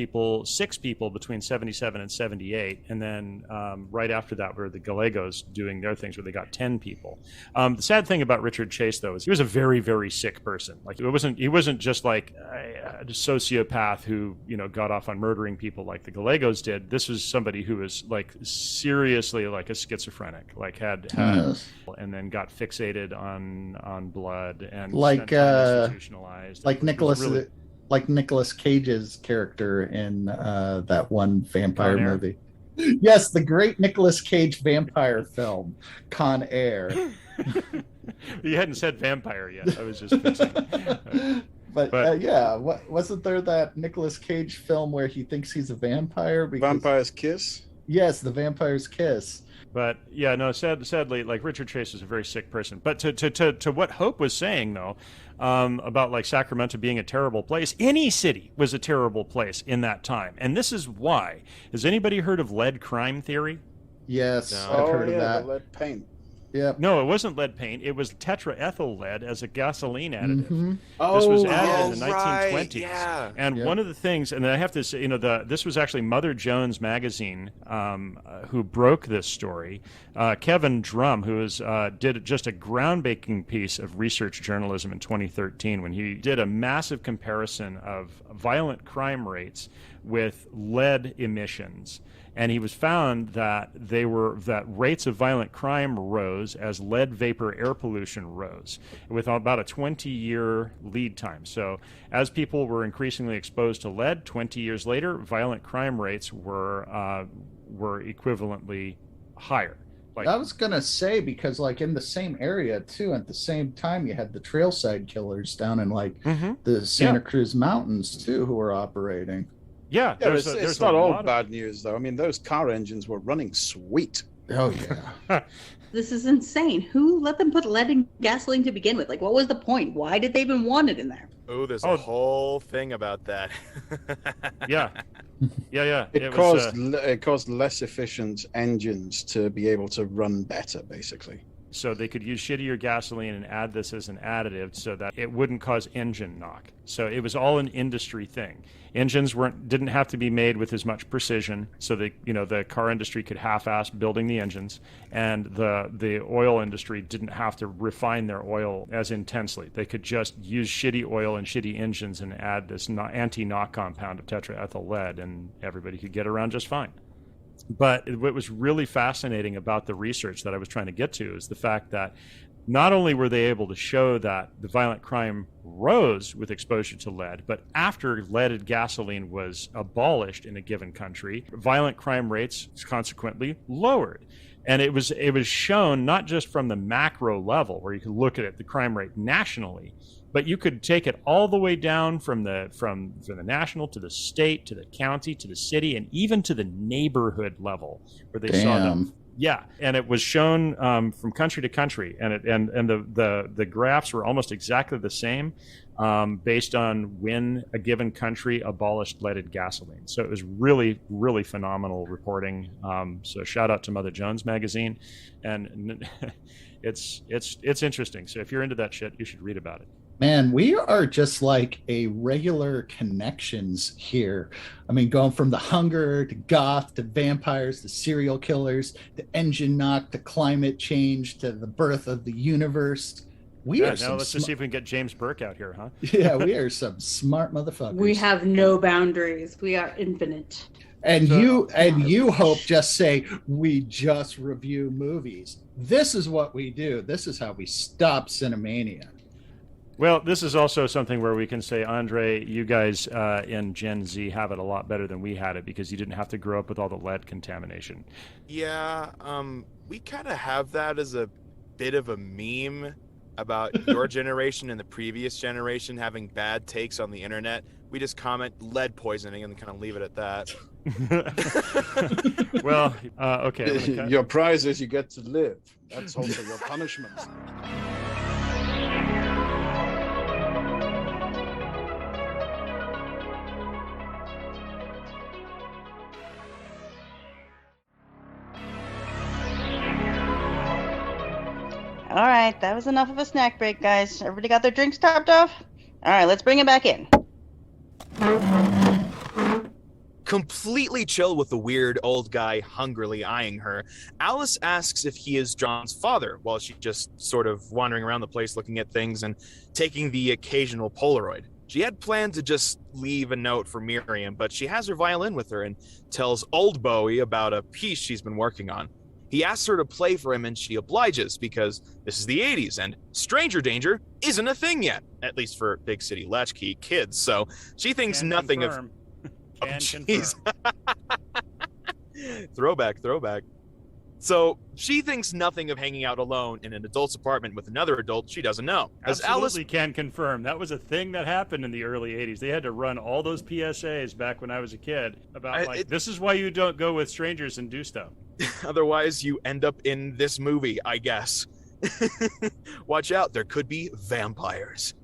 6 people between 77 and 78, and then right after that were the Gallegos doing their things where they got 10 people. The sad thing about Richard Chase, though, is he was a very, very sick person. Like he wasn't just like a sociopath who, you know, got off on murdering people like the Gallegos did. This was somebody who was like seriously like a schizophrenic, like had and then got fixated on blood and like institutionalized. Like Nicolas Cage's character in that one vampire movie. Yes, the great Nicolas Cage vampire film, Con Air. You hadn't said vampire yet. I was just fixing. But yeah, wasn't there that Nicolas Cage film where he thinks he's a vampire? Vampire's Kiss? Yes, The Vampire's Kiss. But yeah, no, sadly, like Richard Chase was a very sick person. But to what Hope was saying, though, about like Sacramento being a terrible place, any city was a terrible place in that time. And this is why. Has anybody heard of lead crime theory? Yes, No. I've heard of that. The lead paint. Yeah. No, it wasn't lead paint. It was tetraethyl lead as a gasoline additive. Mm-hmm. This was added in the 1920s. Right, yeah. And one of the things, and I have to say, you know, this was actually Mother Jones magazine who broke this story. Kevin Drum, who did just a groundbreaking piece of research journalism in 2013 when he did a massive comparison of violent crime rates with lead emissions. And he was found that rates of violent crime rose as lead vapor air pollution rose, with about a 20-year lead time. So as people were increasingly exposed to lead, 20 years later, violent crime rates were equivalently higher. Like, I was gonna say, because like in the same area too, at the same time, you had the trailside killers down in like the Santa Cruz Mountains too, who were operating. Yeah, it's not all bad news, though. I mean, those car engines were running sweet. Oh, yeah. This is insane. Who let them put lead in gasoline to begin with? Like, what was the point? Why did they even want it in there? Oh, there's a whole thing about that. Yeah. It caused less efficient engines to be able to run better, basically. So they could use shittier gasoline and add this as an additive so that it wouldn't cause engine knock. So it was all an industry thing. Engines didn't have to be made with as much precision, so that, you know, the car industry could half-ass building the engines, and the oil industry didn't have to refine their oil as intensely. They could just use shitty oil and shitty engines and add this anti-knock compound of tetraethyl lead, and everybody could get around just fine. But what was really fascinating about the research that I was trying to get to is the fact that not only were they able to show that the violent crime rose with exposure to lead, but after leaded gasoline was abolished in a given country, violent crime rates consequently lowered. And it was shown not just from the macro level, where you could look at the crime rate nationally, but you could take it all the way down from the national to the state to the county to the city and even to the neighborhood level, where they saw them. Yeah, and it was shown from country to country, and the graphs were almost exactly the same, based on when a given country abolished leaded gasoline. So it was really, really phenomenal reporting. So shout out to Mother Jones magazine, and it's interesting. So if you're into that shit, you should read about it. Man, we are just like a regular connections here. I mean, going from the hunger to goth to vampires to serial killers to engine knock to climate change to the birth of the universe. Now let's just see if we can get James Burke out here, huh? Yeah, we are some smart motherfuckers. We have no boundaries. We are infinite. And you Hope, just say, we just review movies. This is what we do. This is how we stop Cinemania. Well, this is also something where we can say, Andre, you guys in Gen Z have it a lot better than we had it, because you didn't have to grow up with all the lead contamination. Yeah, we kind of have that as a bit of a meme about your generation and the previous generation having bad takes on the internet. We just comment lead poisoning and kind of leave it at that. Well, okay. Your prize is you get to live. That's also your punishment. All right, that was enough of a snack break, guys. Everybody got their drinks topped off? All right, let's bring it back in. Completely chill with the weird old guy hungrily eyeing her, Alice asks if he is John's father, while she's just sort of wandering around the place looking at things and taking the occasional Polaroid. She had planned to just leave a note for Miriam, but she has her violin with her and tells old Bowie about a piece she's been working on. He asks her to play for him and she obliges because this is the 80s and stranger danger isn't a thing yet, at least for big city latchkey kids, so she thinks Can nothing confirm. of... Can jeez. confirm. Throwback. So she thinks nothing of hanging out alone in an adult's apartment with another adult she doesn't know. As Absolutely can confirm. That was a thing that happened in the early 80s. They had to run all those PSAs back when I was a kid about this is why you don't go with strangers and do stuff. Otherwise, you end up in this movie, I guess. Watch out, there could be vampires.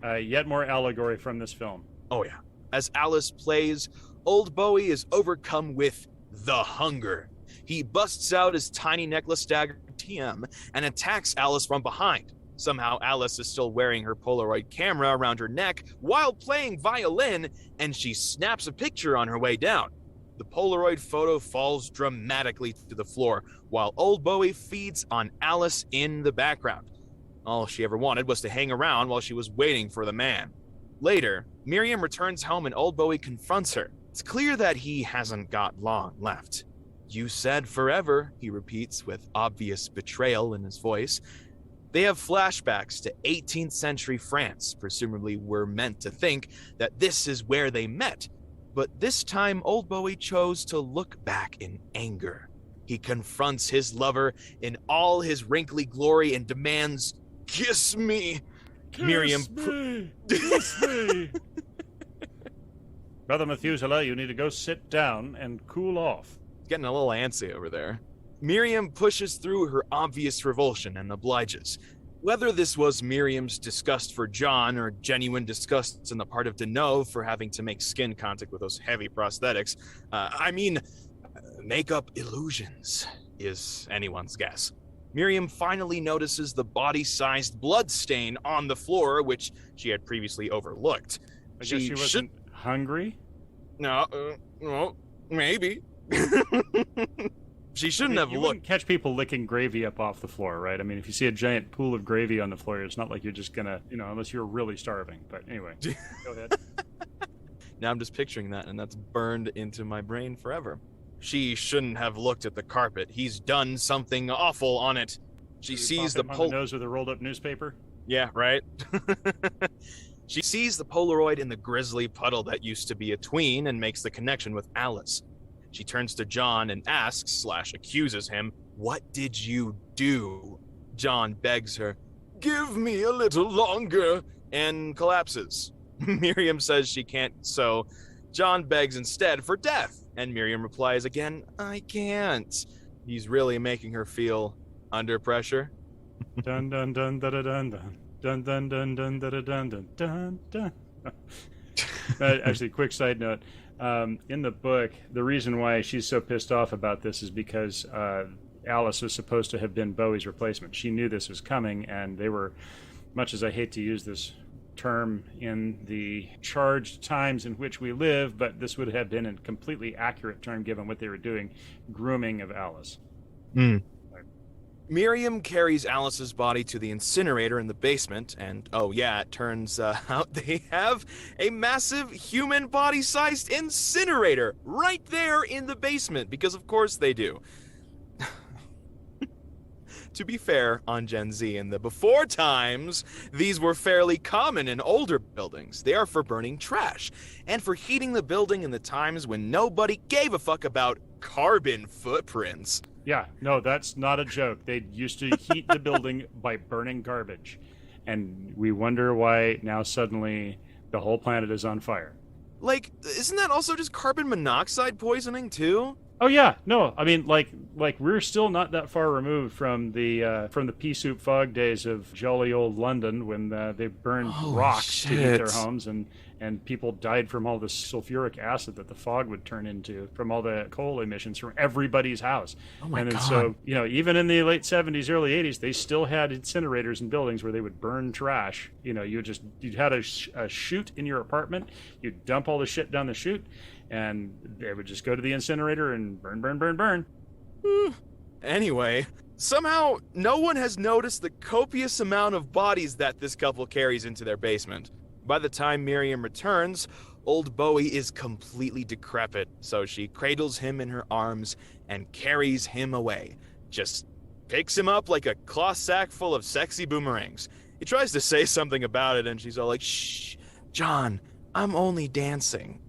Yet more allegory from this film. Oh yeah. As Alice plays, old Bowie is overcome with the hunger. He busts out his tiny necklace dagger TM and attacks Alice from behind. Somehow Alice is still wearing her Polaroid camera around her neck while playing violin, and she snaps a picture on her way down. The Polaroid photo falls dramatically to the floor while old Bowie feeds on Alice in the background. All she ever wanted was to hang around while she was waiting for the man. Later, Miriam returns home and old Bowie confronts her. It's clear that he hasn't got long left. "You said forever," he repeats with obvious betrayal in his voice. They have flashbacks to 18th century France. Presumably we're meant to think that this is where they met. But this time, old Bowie chose to look back in anger. He confronts his lover in all his wrinkly glory and demands, "Kiss me!" Kiss me! Brother Methuselah, you need to go sit down and cool off. Getting a little antsy over there. Miriam pushes through her obvious revulsion and obliges. Whether this was Miriam's disgust for John or genuine disgust on the part of Deneuve for having to make skin contact with those heavy prosthetics, makeup illusions, is anyone's guess. Miriam finally notices the body-sized blood stain on the floor, which she had previously overlooked. I guess she wasn't hungry? No, well, maybe. She shouldn't have you looked. Wouldn't catch people licking gravy up off the floor, right? I mean, if you see a giant pool of gravy on the floor, it's not like you're just gonna, unless you're really starving. But anyway, go ahead. Now I'm just picturing that, and that's burned into my brain forever. She shouldn't have looked at the carpet. He's done something awful on it. She sees the nose with a rolled up newspaper. Yeah, right. She sees the Polaroid in the grisly puddle that used to be a tween and makes the connection with Alice. She turns to John and asks/accuses him, "What did you do?" John begs her, "Give me a little longer," and collapses. Miriam says she can't, so John begs instead for death, and Miriam replies again, "I can't." He's really making her feel under pressure. Dun dun dun dun dun dun dun dun dun dun dun dun dun dun. Actually, quick side note. In the book, the reason why she's so pissed off about this is because Alice was supposed to have been Bowie's replacement. She knew this was coming, and they were, much as I hate to use this term in the charged times in which we live, but this would have been a completely accurate term given what they were doing, grooming of Alice. Miriam carries Alice's body to the incinerator in the basement, and oh yeah, it turns out they have a massive human body-sized incinerator right there in the basement, because of course they do. To be fair, on Gen Z in the before times, these were fairly common in older buildings. They are for burning trash, and for heating the building in the times when nobody gave a fuck about carbon footprints. Yeah, no, that's not a joke. They used to heat the building by burning garbage. And we wonder why now suddenly the whole planet is on fire. Like, isn't that also just carbon monoxide poisoning too? Oh yeah, no, I mean, like we're still not that far removed from the pea soup fog days of jolly old London when they burned rocks to heat their homes, and and people died from all the sulfuric acid that the fog would turn into from all the coal emissions from everybody's house. Oh my and then God. so, even in the late 70s, early 80s, they still had incinerators in buildings where they would burn trash. You'd had a chute in your apartment, you'd dump all the shit down the chute, and they would just go to the incinerator and burn, burn, burn, burn. Anyway, somehow no one has noticed the copious amount of bodies that this couple carries into their basement. By the time Miriam returns, old Bowie is completely decrepit, so she cradles him in her arms and carries him away. Just picks him up like a cloth sack full of sexy boomerangs. He tries to say something about it, and she's all like, "Shh, John, I'm only dancing."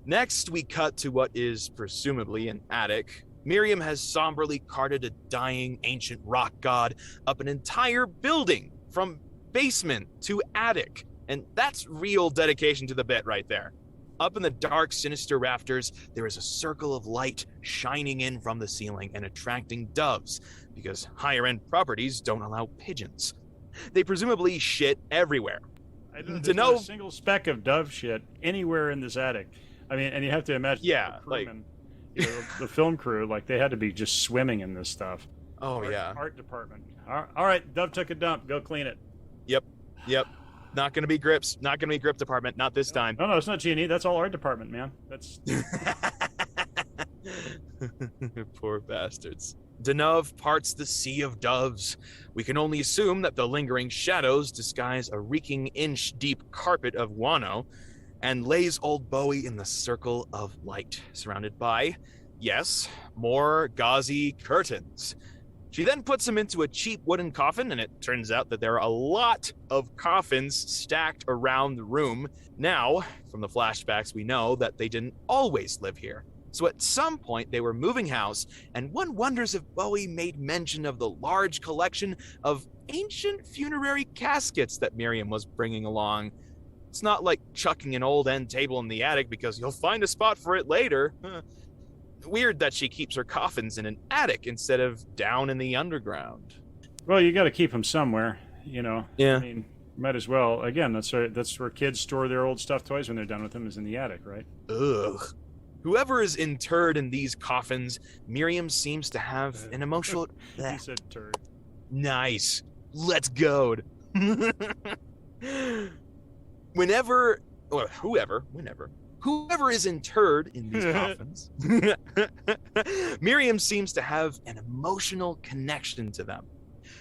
Next, we cut to what is presumably an attic. Miriam has somberly carted a dying ancient rock god up an entire building from basement to attic. And that's real dedication to the bit right there. Up in the dark, sinister rafters, there is a circle of light shining in from the ceiling and attracting doves, because higher-end properties don't allow pigeons. They presumably shit everywhere. There's not a single speck of dove shit anywhere in this attic. I mean, and you have to imagine the crewmen, the film crew, like they had to be just swimming in this stuff. Oh, yeah. Art department. All right, Dove took a dump. Go clean it. Yep. Not going to be Grips. Not going to be Grip department. Not this time. No, it's not G&E. That's all art department, man. That's... Poor bastards. Deneuve parts the sea of doves. We can only assume that the lingering shadows disguise a reeking inch-deep carpet of guano, and lays old Bowie in the circle of light, surrounded by, yes, more gauzy curtains. She then puts him into a cheap wooden coffin, and it turns out that there are a lot of coffins stacked around the room. Now, from the flashbacks, we know that they didn't always live here. So at some point, they were moving house, and one wonders if Bowie made mention of the large collection of ancient funerary caskets that Miriam was bringing along. It's not like chucking an old end table in the attic because you'll find a spot for it later. Weird that she keeps her coffins in an attic instead of down in the underground. Well, you got to keep them somewhere, Yeah. I mean, might as well. Again, that's where kids store their old stuffed toys when they're done with them, is in the attic, right? Ugh. Whoever is interred in these coffins, Miriam seems to have an emotional... He said turd. Nice. Let's go. Whoever is interred in these coffins, Miriam seems to have an emotional connection to them.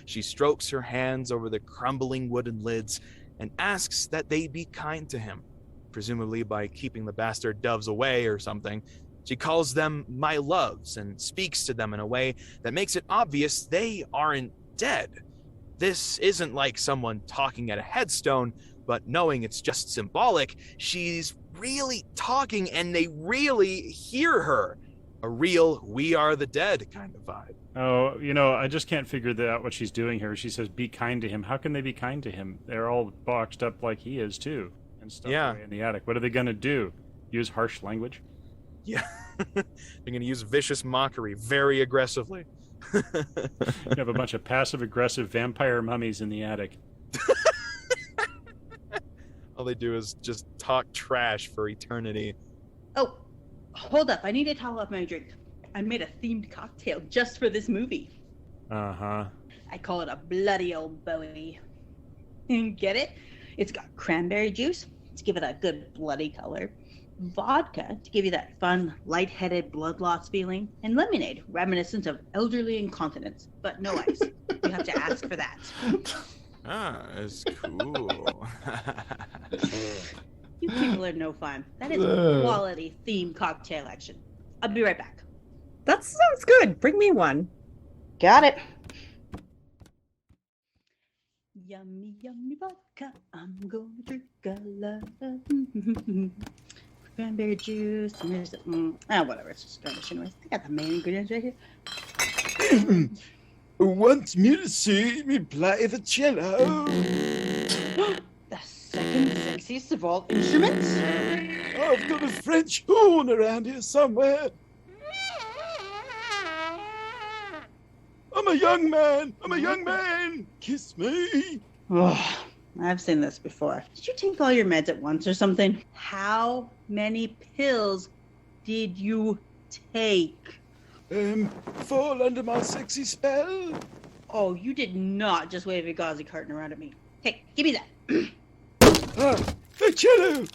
She strokes her hands over the crumbling wooden lids and asks that they be kind to him, presumably by keeping the bastard doves away or something. She calls them my loves and speaks to them in a way that makes it obvious they aren't dead. This isn't like someone talking at a headstone, but knowing it's just symbolic, she's really talking and they really hear her. A real We Are the Dead kind of vibe. Oh, I just can't figure out what she's doing here. She says, be kind to him. How can they be kind to him? They're all boxed up like he is, too, and stuff away in the attic. What are they going to do? Use harsh language? Yeah. They're going to use vicious mockery very aggressively. You have a bunch of passive-aggressive vampire mummies in the attic. All they do is just talk trash for eternity. Oh, hold up. I need to top up my drink. I made a themed cocktail just for this movie. Uh-huh. I call it a bloody old Bowie. Get it? It's got cranberry juice to give it a good bloody color, vodka to give you that fun, lightheaded blood loss feeling, and lemonade reminiscent of elderly incontinence, but no ice. You have to ask for that. Ah, it's cool. You people are no fun. That is quality themed cocktail action. I'll be right back. That sounds good. Bring me one. Got it. Yummy, yummy vodka. I'm gonna drink a lot of cranberry juice. And there's whatever. It's just garnish anyways. I got the main ingredients right here. Want me to see me play the cello? The second sexiest of all instruments? I've got a French horn around here somewhere. I'm a young man. Kiss me. Oh, I've seen this before. Did you take all your meds at once or something? How many pills did you take? Fall under my sexy spell? Oh, you did not just wave a gauzy carton around at me. Hey, give me that. A cello!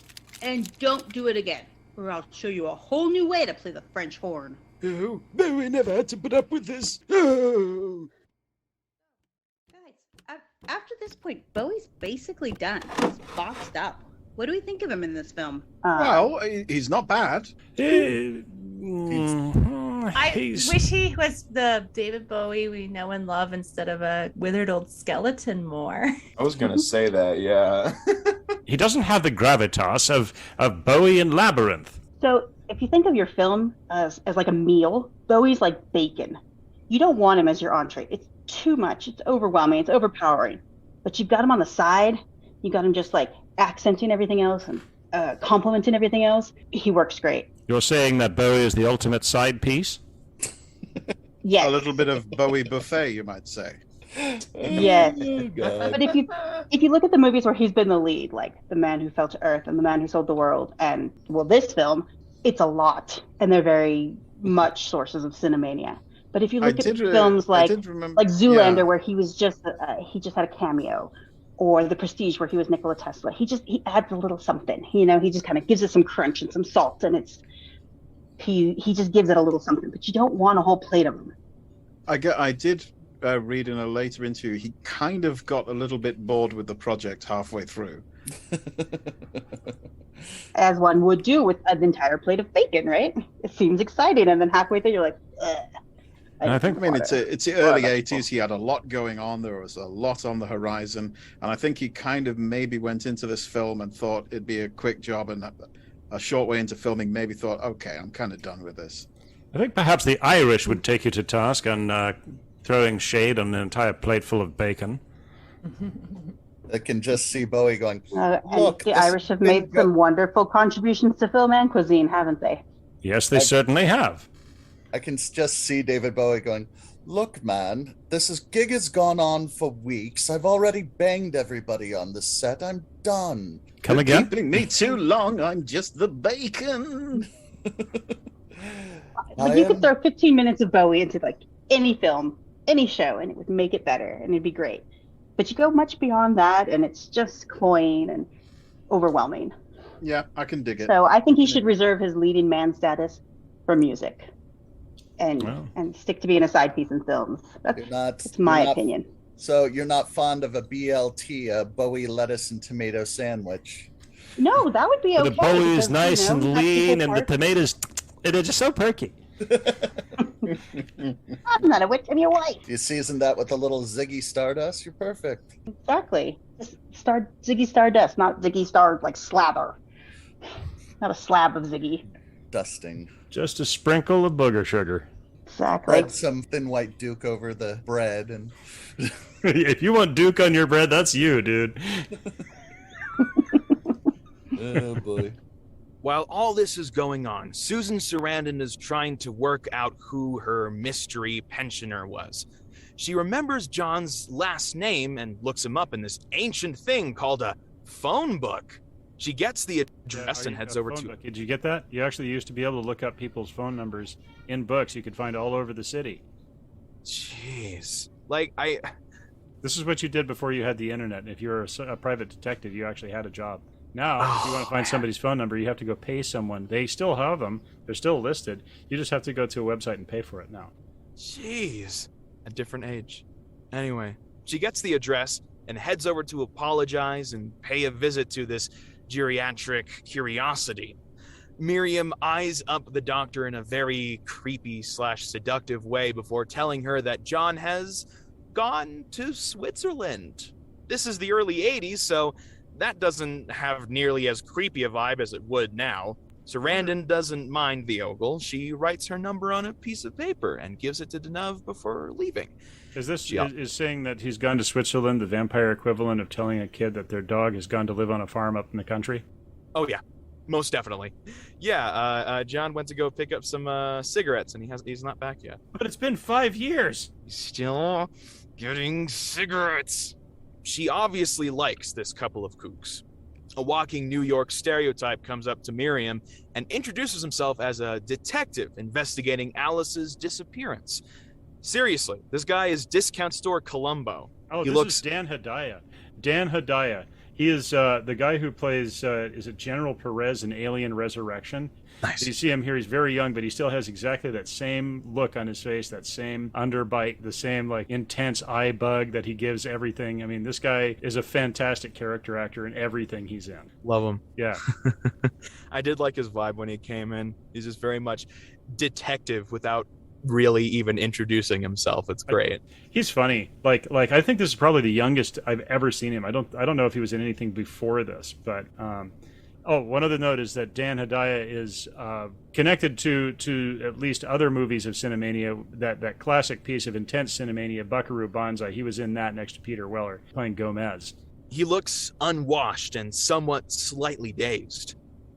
And don't do it again, or I'll show you a whole new way to play the French horn. Oh, Bowie never had to put up with this. Oh. Guys, after this point, Bowie's basically done. He's boxed up. What do we think of him in this film? Well, he's not bad. I wish he was the David Bowie we know and love instead of a withered old skeleton more. I was going to say that, yeah. He doesn't have the gravitas of Bowie in Labyrinth. So, if you think of your film as like a meal, Bowie's like bacon. You don't want him as your entree. It's too much. It's overwhelming. It's overpowering. But you've got him on the side. You got him just like accenting everything else and complimenting everything else. He works great. You're saying that Bowie is the ultimate side piece? Yes. A little bit of Bowie buffet, you might say. Yes. But if you look at the movies where he's been the lead, like The Man Who Fell to Earth and The Man Who Sold the World, and well, this film, it's a lot, and they're very much sources of Cinemania. But if you look at films like Zoolander, where he was just he just had a cameo, or The Prestige, where he was Nikola Tesla, he adds a little something. You know, he just kind of gives it some crunch and some salt, and he just gives it a little something. But you don't want a whole plate of them. I did read in a later interview, he kind of got a little bit bored with the project halfway through. As one would do with an entire plate of bacon, right? It seems exciting, and then halfway through you're like, ugh. It's the early 80s. He had a lot going on. There was a lot on the horizon. And I think he kind of maybe went into this film and thought it'd be a quick job, and a short way into filming maybe thought, okay, I'm kind of done with this. I think perhaps the Irish would take you to task on throwing shade on an entire plate full of bacon. I can just see Bowie going, look, the Irish have made some wonderful contributions to film and cuisine, haven't they? Yes, they certainly have. I can just see David Bowie going, look, man, gig has gone on for weeks. I've already banged everybody on the set. I'm done. Come again? Keeping me too long. I'm just the bacon. But you could throw 15 minutes of Bowie into like any film, any show, and it would make it better, and it'd be great. But you go much beyond that, and it's just cloying and overwhelming. Yeah, I can dig it. So I think he should reserve his leading man status for music. And stick to being a side piece in films. That's my opinion. So you're not fond of a BLT, a Bowie lettuce and tomato sandwich? No, that would be okay. The Bowie is nice and lean, and the tomatoes, they're just so perky. I'm not a witch, I'm your wife. You season that with a little Ziggy Stardust, you're perfect. Exactly. Ziggy Stardust, not Ziggy Star like slather. Not a slab of Ziggy. Dusting. Just a sprinkle of booger sugar. Exactly. Spread some thin white Duke over the bread, and if you want Duke on your bread, that's you, dude. Oh boy. While all this is going on, Susan Sarandon is trying to work out who her mystery pensioner was. She remembers John's last name and looks him up in this ancient thing called a phone book. She gets the address and heads over to... Book. Did you get that? You actually used to be able to look up people's phone numbers in books you could find all over the city. Jeez. This is what you did before you had the internet. If you were a private detective, you actually had a job. Now, if you want to find somebody's phone number, you have to go pay someone. They still have them. They're still listed. You just have to go to a website and pay for it now. Jeez. A different age. Anyway, she gets the address and heads over to apologize and pay a visit to this geriatric curiosity. Miriam eyes up the doctor in a very creepy/seductive way before telling her that John has gone to Switzerland. This is the early 80s, so that doesn't have nearly as creepy a vibe as it would now. Sarandon doesn't mind the ogle. She writes her number on a piece of paper and gives it to Deneuve before leaving. Is this is saying that he's gone to Switzerland the vampire equivalent of telling a kid that their dog has gone to live on a farm up in the country? Oh yeah, most definitely. Yeah, John went to go pick up some cigarettes and he's not back yet. But it's been 5 years. He's still getting cigarettes. She obviously likes this couple of kooks. A walking New York stereotype comes up to Miriam and introduces himself as a detective investigating Alice's disappearance. Seriously, this guy is Discount Store Columbo. Oh, this is Dan Hedaya. Dan Hedaya. He is the guy who plays, is it General Perez in Alien Resurrection? Nice. You see him here, he's very young, but he still has exactly that same look on his face, that same underbite, the same like intense eye bug that he gives everything. I mean, this guy is a fantastic character actor in everything he's in. Love him. Yeah. I did like his vibe when he came in. He's just very much detective without really even introducing himself. It's great. He's funny. Like I think this is probably the youngest I've ever seen him. I don't know if he was in anything before this, but one other note is that Dan Hedaya is connected to at least other movies of Cinemania. That classic piece of intense Cinemania, Buckaroo Banzai. He was in that next to Peter Weller playing Gomez. He looks unwashed and somewhat slightly dazed.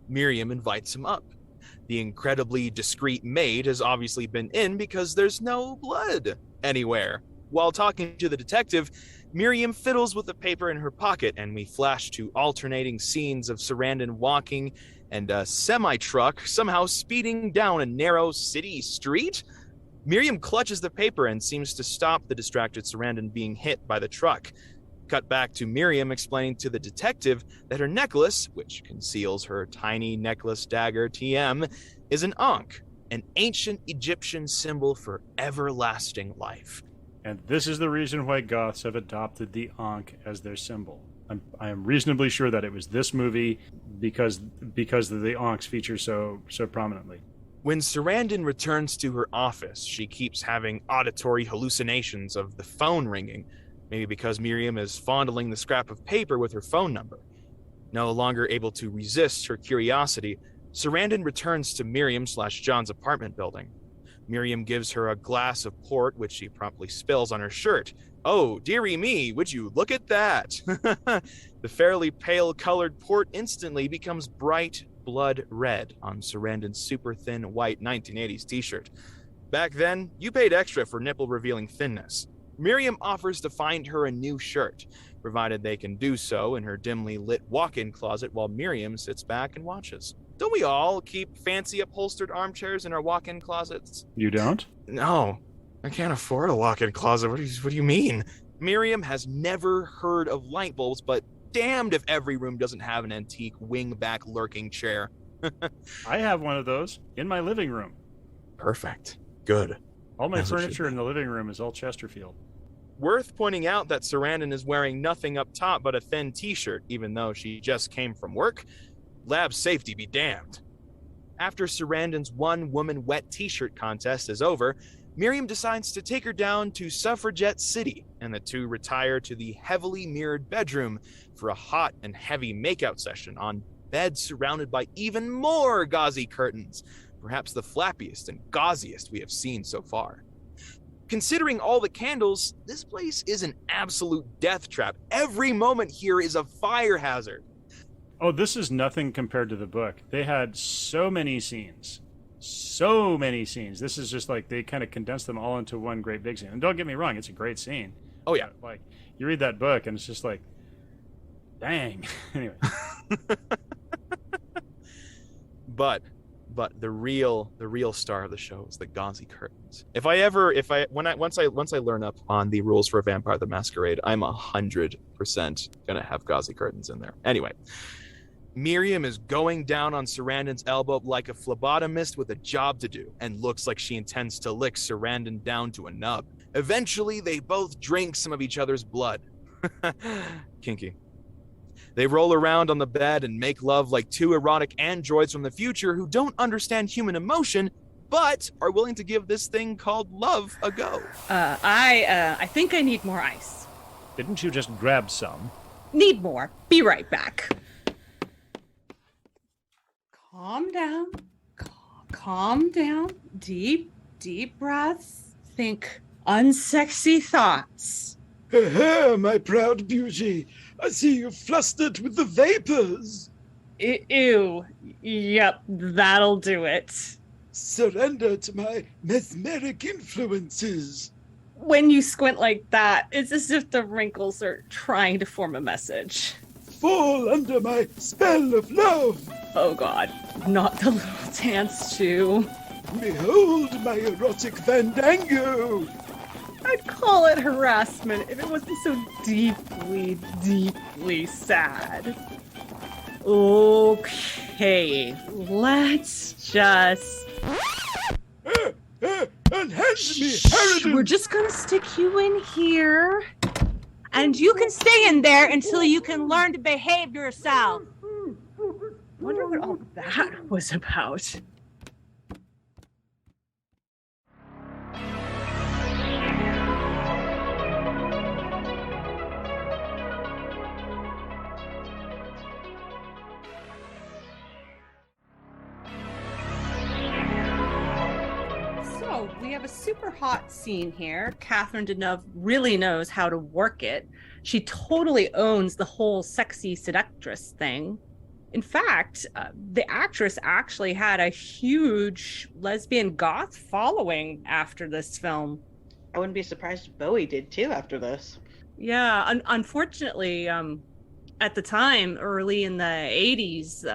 Miriam invites him up. The incredibly discreet maid has obviously been in because there's no blood anywhere. While talking to the detective, Miriam fiddles with the paper in her pocket, and we flash to alternating scenes of Sarandon walking and a semi-truck somehow speeding down a narrow city street. Miriam clutches the paper and seems to stop the distracted Sarandon being hit by the truck. Cut back to Miriam explaining to the detective that her necklace, which conceals her tiny necklace dagger TM, is an Ankh, an ancient Egyptian symbol for everlasting life. And this is the reason why Goths have adopted the Ankh as their symbol. I am reasonably sure that it was this movie because the Ankhs feature so prominently. When Sarandon returns to her office, she keeps having auditory hallucinations of the phone ringing, maybe because Miriam is fondling the scrap of paper with her phone number. No longer able to resist her curiosity, Sarandon returns to Miriam/John's apartment building. Miriam gives her a glass of port, which she promptly spills on her shirt. Oh, dearie me, would you look at that? The fairly pale-colored port instantly becomes bright blood red on Sarandon's super thin white 1980s t-shirt. Back then, you paid extra for nipple-revealing thinness. Miriam offers to find her a new shirt, provided they can do so in her dimly lit walk-in closet while Miriam sits back and watches. Don't we all keep fancy upholstered armchairs in our walk-in closets? You don't? No, I can't afford a walk-in closet. What do you mean? Miriam has never heard of light bulbs, but damned if every room doesn't have an antique wing-back lurking chair. I have one of those in my living room. Perfect. Good. All my furniture in the living room is all Chesterfield. Worth pointing out that Sarandon is wearing nothing up top but a thin t-shirt, even though she just came from work. Lab safety be damned. After Sarandon's one-woman wet t-shirt contest is over, Miriam decides to take her down to Suffragette City, and the two retire to the heavily mirrored bedroom for a hot and heavy makeout session on beds surrounded by even more gauzy curtains, perhaps the flappiest and gauziest we have seen so far. Considering all the candles, this place is an absolute death trap. Every moment here is a fire hazard. Oh, this is nothing compared to the book. They had so many scenes. So many scenes. This is just like they kind of condensed them all into one great big scene. And don't get me wrong, it's a great scene. Oh, yeah. Like, you read that book and it's just like, dang. Anyway. But the real star of the show is the gauzy curtains. Once I learn up on the rules for Vampire the Masquerade, I'm 100% gonna have gauzy curtains in there. Anyway, Miriam is going down on Sarandon's elbow like a phlebotomist with a job to do, and looks like she intends to lick Sarandon down to a nub. Eventually, they both drink some of each other's blood. Kinky. They roll around on the bed and make love like two erotic androids from the future who don't understand human emotion, but are willing to give this thing called love a go. I think I need more ice. Didn't you just grab some? Need more. Be right back. Calm down. Calm down. Deep breaths. Think unsexy thoughts. My proud beauty. I see you flustered with the vapors. Ew. Yep, that'll do it. Surrender to my mesmeric influences. When you squint like that, it's as if the wrinkles are trying to form a message. Fall under my spell of love. Oh god, not the little dance too. Behold my erotic fandango. I'd call it harassment if it wasn't so deeply, deeply sad. Okay, let's just... Unhand me, Harridan! We're just gonna stick you in here. And you can stay in there until you can learn to behave yourself. Wonder what all that was about. So we have a super hot scene here. Catherine Deneuve really knows how to work it. She totally owns the whole sexy seductress thing. In fact, the actress actually had a huge lesbian goth following after this film. I wouldn't be surprised if Bowie did too after this. Yeah, unfortunately, at the time, early in the 80s,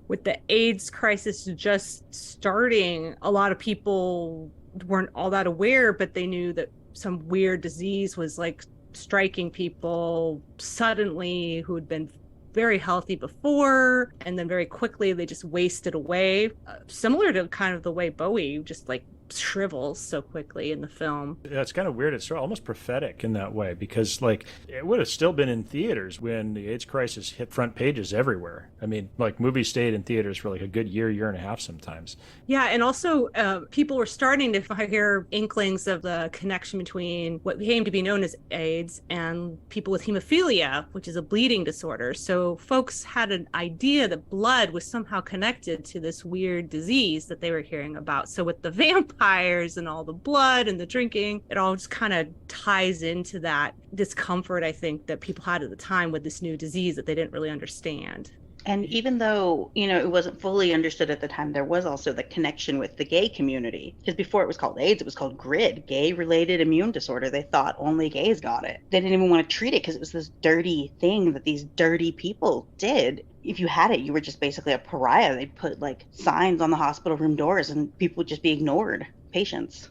with the AIDS crisis just starting, a lot of people weren't all that aware, but they knew that some weird disease was like striking people suddenly who had been very healthy before, and then very quickly they just wasted away, similar to kind of the way Bowie just like shrivels so quickly in the film. Yeah, it's kind of weird. It's sort of almost prophetic in that way, because like it would have still been in theaters when the AIDS crisis hit front pages everywhere. I mean, like movies stayed in theaters for like a good year and a half sometimes. Yeah, and also people were starting to hear inklings of the connection between what came to be known as AIDS and people with hemophilia, which is a bleeding disorder. So folks had an idea that blood was somehow connected to this weird disease that they were hearing about. So with the vampires and all the blood and the drinking, it all just kind of ties into that discomfort, I think, that people had at the time with this new disease that they didn't really understand. And even though, it wasn't fully understood at the time, there was also the connection with the gay community. Because before it was called AIDS, it was called GRID, gay-related immune disorder. They thought only gays got it. They didn't even want to treat it because it was this dirty thing that these dirty people did. If you had it, you were just basically a pariah. They'd put like signs on the hospital room doors and people would just be ignored, patients.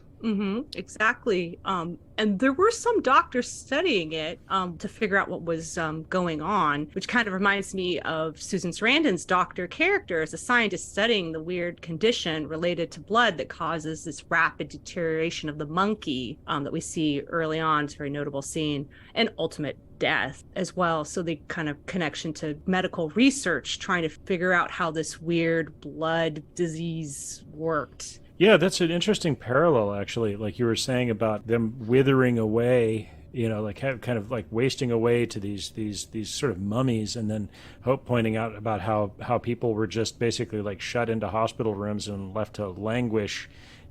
Exactly. And there were some doctors studying it to figure out what was going on, which kind of reminds me of Susan Sarandon's doctor character as a scientist studying the weird condition related to blood that causes this rapid deterioration of the monkey that we see early on. It's a very notable scene, and ultimate death as well. So the kind of connection to medical research, trying to figure out how this weird blood disease worked. Yeah, that's an interesting parallel, actually. Like you were saying about them withering away, like kind of like wasting away to these sort of mummies, and then Hope pointing out about how people were just basically like shut into hospital rooms and left to languish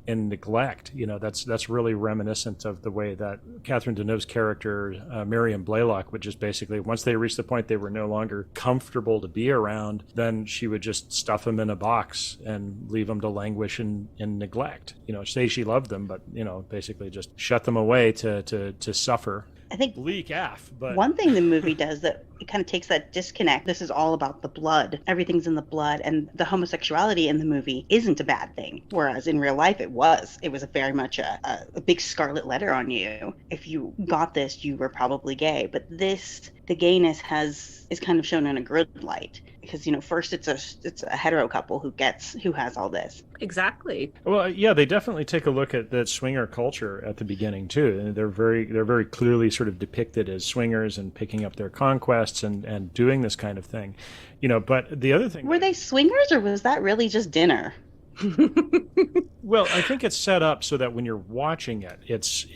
in neglect. That's really reminiscent of the way that Catherine Deneuve's character, Miriam Blaylock, would just basically, once they reached the point they were no longer comfortable to be around, then she would just stuff them in a box and leave them to languish in neglect. Say she loved them, but basically just shut them away to suffer. I think bleak af, but one thing the movie does that it kind of takes that disconnect. This is all about the blood. Everything's in the blood, and the homosexuality in the movie isn't a bad thing. Whereas in real life, it was very much a big scarlet letter on you. If you got this, you were probably gay. But this, the gayness is kind of shown in a good light. Because first it's a hetero couple who has all this. Exactly. Well, yeah, they definitely take a look at that swinger culture at the beginning too, and they're very clearly sort of depicted as swingers and picking up their conquests and doing this kind of thing, But the other thing, were they swingers or was that really just dinner? Well, I think it's set up so that when you're watching it, it's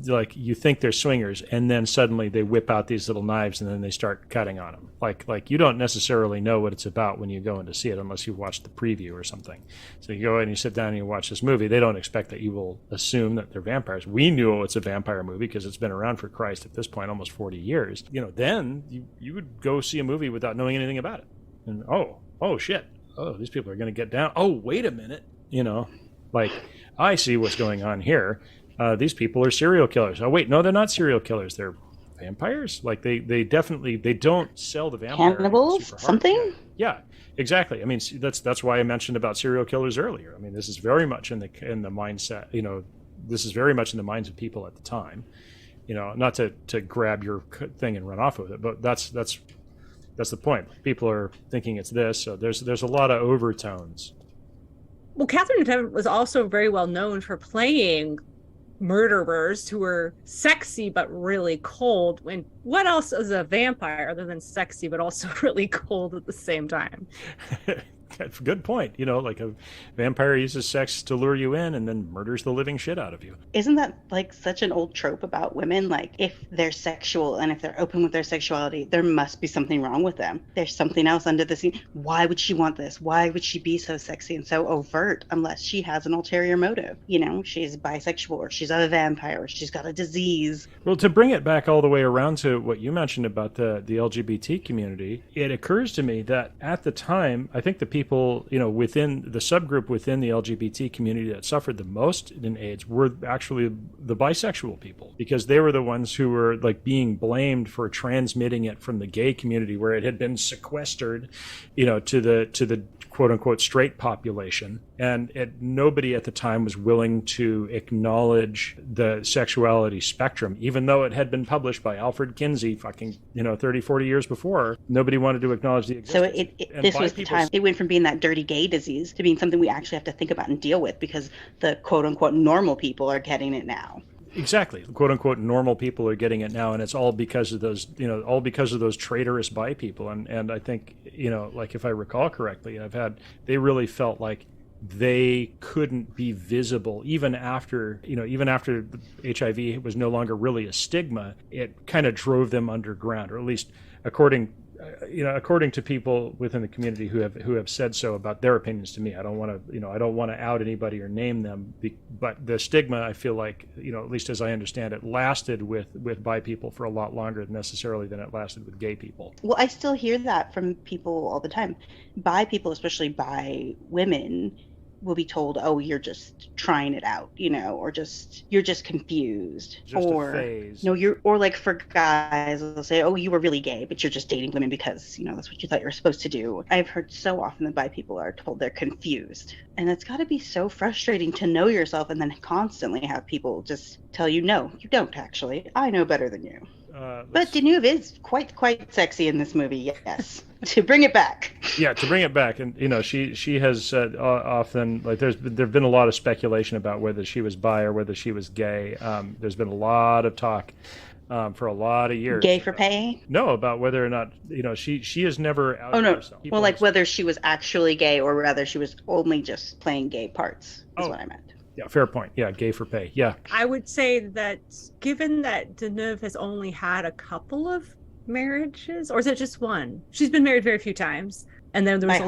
like you think they're swingers, and then suddenly they whip out these little knives and then they start cutting on them. Like you don't necessarily know what it's about when you go in to see it unless you watch the preview or something. So you go in and you sit down and you watch this movie. They don't expect that you will assume that they're vampires. We knew it's a vampire movie because it's been around for Christ at this point almost 40 years. Then you would go see a movie without knowing anything about it. And oh shit. Oh, these people are going to get down. Oh, wait a minute. Like, I see what's going on here. these people are serial killers. Oh wait, no, they're not serial killers. They're vampires. Like they don't sell the vampire cannibals, something. Yeah, exactly. I mean, that's why I mentioned about serial killers earlier. I mean, this is very much in the mindset. This is very much in the minds of people at the time. Not to grab your thing and run off with it, but that's the point. People are thinking it's this. So there's a lot of overtones. Well, Catherine Deneuve was also very well known for playing murderers who were sexy but really cold. When what else is a vampire other than sexy but also really cold at the same time? That's a good point. Like a vampire uses sex to lure you in and then murders the living shit out of you. Isn't that like such an old trope about women? Like if they're sexual and if they're open with their sexuality, there must be something wrong with them. There's something else under the scene. Why would she want this? Why would she be so sexy and so overt unless she has an ulterior motive? She's bisexual or she's a vampire or she's got a disease. Well, to bring it back all the way around to what you mentioned about the LGBT community, it occurs to me that at the time, I think the people, within the subgroup within the LGBT community that suffered the most in AIDS were actually the bisexual people, because they were the ones who were like being blamed for transmitting it from the gay community, where it had been sequestered, to the quote unquote straight population. And nobody at the time was willing to acknowledge the sexuality spectrum, even though it had been published by Alfred Kinsey 30, 40 years before. Nobody wanted to acknowledge the existence. So this was the time it went from being that dirty gay disease to being something we actually have to think about and deal with, because the quote unquote normal people are getting it now. Exactly. "Quote unquote" normal people are getting it now, and it's all because of those, all because of those traitorous bi people. And I think, like if I recall correctly, they really felt like they couldn't be visible even after HIV was no longer really a stigma. It kind of drove them underground, or at least according to people within the community who have said so about their opinions to me. I don't want to out anybody or name them, but the stigma, I feel like, at least as I understand it, lasted with bi people for a lot longer necessarily than it lasted with gay people. Well, I still hear that from people all the time. Bi people, especially bi women, will be told, "Oh, you're just trying it out," or you're just confused, or a phase. Or like for guys, they'll say, "Oh, you were really gay, but you're just dating women because that's what you thought you were supposed to do." I've heard so often that bi people are told they're confused, and it's got to be so frustrating to know yourself and then constantly have people just tell you, "No, you don't actually. I know better than you." But Deneuve is quite sexy in this movie, yes. To bring it back. Yeah, to bring it back, and she has often, like, there've been a lot of speculation about whether she was bi or whether she was gay. There's been a lot of talk for a lot of years. Gay for pay? No, about whether or not she has never outed herself. Well, like whether she was actually gay or rather she was only just playing gay parts. Is what I meant. Yeah, fair point. Yeah, gay for pay. Yeah. I would say that given that Deneuve has only had a couple of marriages, or is it just one? She's been married very few times, and then there was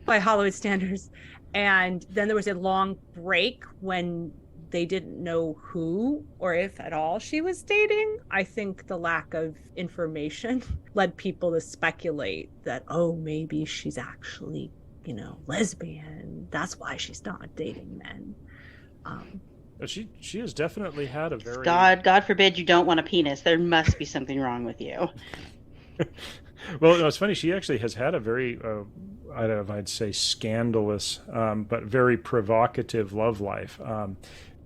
by Hollywood standards, and then there was a long break when they didn't know who or if at all she was dating. I think the lack of information led people to speculate that, oh, maybe she's actually lesbian. That's why she's not dating men. She has definitely had a very... God forbid you don't want a penis. There must be something wrong with you. Well, it's funny. She actually has had a very, I don't know if I'd say scandalous, but very provocative love life.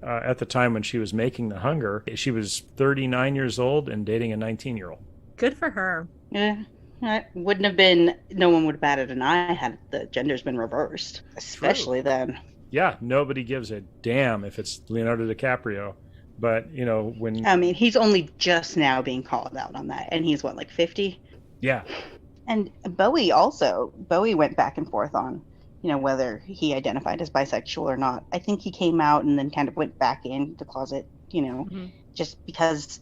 At the time when she was making The Hunger, she was 39 years old and dating a 19-year-old. Good for her. Yeah. It wouldn't have been, no one would have batted an eye had the gender's been reversed, especially then. Yeah, nobody gives a damn if it's Leonardo DiCaprio. But, when... I mean, he's only just now being called out on that, and he's, 50? Yeah. And Bowie went back and forth on, whether he identified as bisexual or not. I think he came out and then kind of went back in the closet, just because...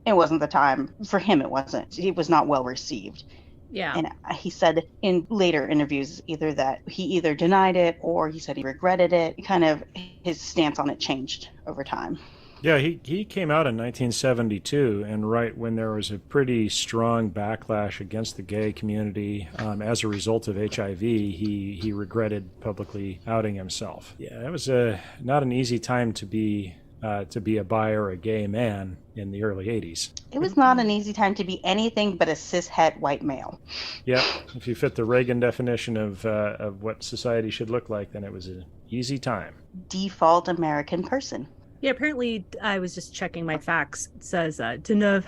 It wasn't the time. For him, it wasn't. It was not well received. Yeah. And he said in later interviews either that he either denied it or he said he regretted it. Kind of his stance on it changed over time. Yeah, he came out in 1972, and right when there was a pretty strong backlash against the gay community as a result of HIV, he regretted publicly outing himself. Yeah, it was not an easy time to be to be a bi or a gay man in the early 80s. It was not an easy time to be anything but a cishet white male. Yeah, if you fit the Reagan definition of what society should look like, then it was an easy time. Default American person. Yeah, apparently, I was just checking my facts. It says Deneuve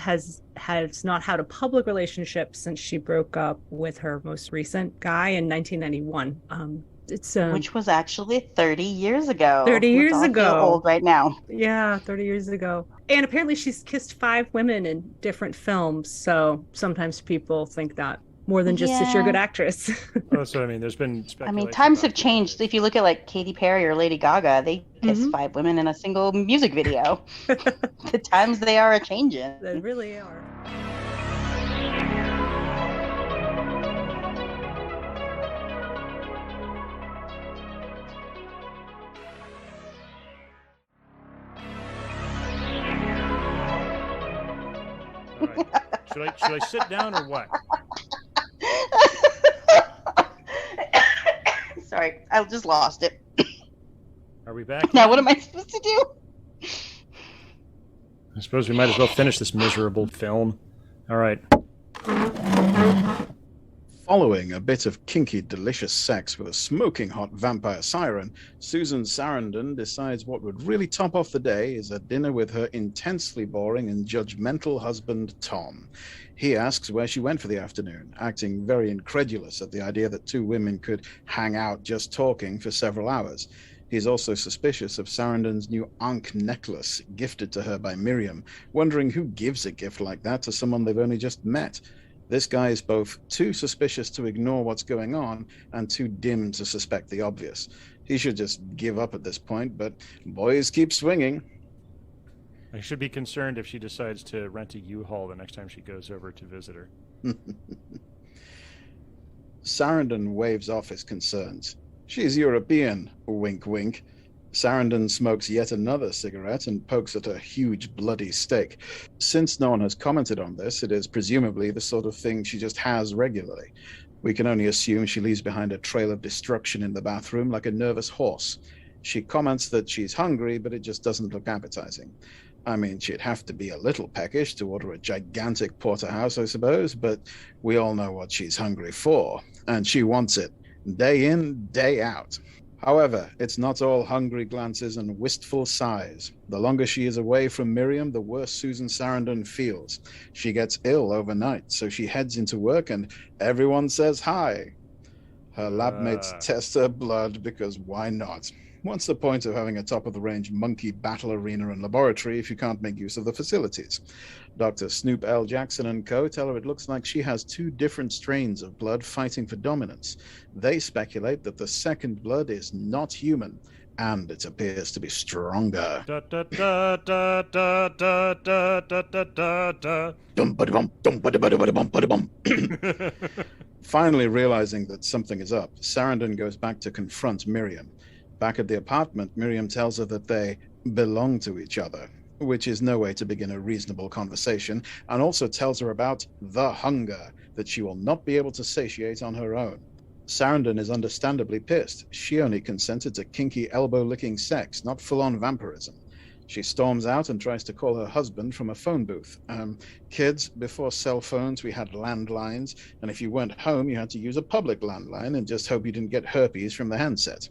has not had a public relationship since she broke up with her most recent guy in 1991. Which was actually 30 years ago. 30 years Let's all ago. feel old right now. Yeah, 30 years ago. And apparently she's kissed 5 women in different films. So sometimes people think that more than just that you're a good actress. Oh, so I mean, there's been speculation. Times have changed. If you look at like Katy Perry or Lady Gaga, they kiss 5 women in a single music video. The times they are a-changing. They really are. Right. Should I sit down or what? Sorry, I just lost it. Are we back? Now what am I supposed to do? I suppose we might as well finish this miserable film. All right. Following a bit of kinky, delicious sex with a smoking hot vampire siren, Susan Sarandon decides what would really top off the day is a dinner with her intensely boring and judgmental husband, Tom. He asks where she went for the afternoon, acting very incredulous at the idea that 2 women could hang out just talking for several hours. He's also suspicious of Sarandon's new Ankh necklace gifted to her by Miriam, wondering who gives a gift like that to someone they've only just met. This guy is both too suspicious to ignore what's going on and too dim to suspect the obvious. He should just give up at this point, but boys keep swinging. I should be concerned if she decides to rent a U-Haul the next time she goes over to visit her. Sarandon waves off his concerns. She's European, wink wink. Sarandon smokes yet another cigarette and pokes at a huge bloody steak. Since no one has commented on this, it is presumably the sort of thing she just has regularly. We can only assume she leaves behind a trail of destruction in the bathroom like a nervous horse. She comments that she's hungry, but it just doesn't look appetizing. I mean, she'd have to be a little peckish to order a gigantic porterhouse, I suppose, but we all know what she's hungry for, and she wants it, day in, day out. However, it's not all hungry glances and wistful sighs. The longer she is away from Miriam, the worse Susan Sarandon feels. She gets ill overnight, so she heads into work and everyone says hi. Her lab mates test her blood because why not? What's the point of having a top-of-the-range monkey battle arena and laboratory if you can't make use of the facilities? Dr. Snoop L. Jackson and co. tell her it looks like she has 2 different strains of blood fighting for dominance. They speculate that the second blood is not human, and it appears to be stronger. Finally realizing that something is up, Sarandon goes back to confront Miriam. Back at the apartment, Miriam tells her that they belong to each other, which is no way to begin a reasonable conversation, and also tells her about the hunger that she will not be able to satiate on her own. Sarandon is understandably pissed. She only consented to kinky elbow-licking sex, not full-on vampirism. She storms out and tries to call her husband from a phone booth. Kids, before cell phones, we had landlines, and if you weren't home, you had to use a public landline and just hope you didn't get herpes from the handset.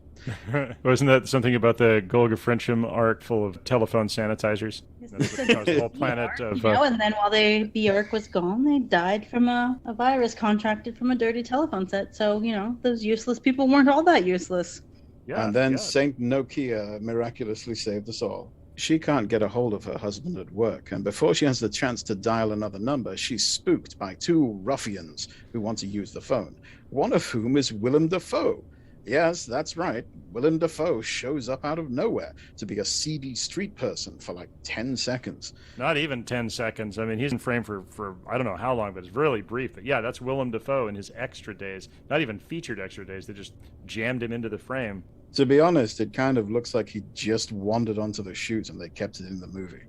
Wasn't that something about the Golga Frencham arc full of telephone sanitizers? That was the whole planet of... and then while the arc was gone, they died from a virus contracted from a dirty telephone set. So, those useless people weren't all that useless. Yeah, and then Saint Nokia miraculously saved us all. She can't get a hold of her husband at work, and before she has the chance to dial another number, she's spooked by 2 ruffians who want to use the phone, one of whom is Willem Dafoe. Yes, that's right. Willem Dafoe shows up out of nowhere to be a seedy street person for like 10 seconds. Not even 10 seconds. I mean, he's in frame for I don't know how long, but it's really brief. But yeah, that's Willem Dafoe in his extra days. Not even featured extra days. They just jammed him into the frame. To be honest, it kind of looks like he just wandered onto the shoot and they kept it in the movie.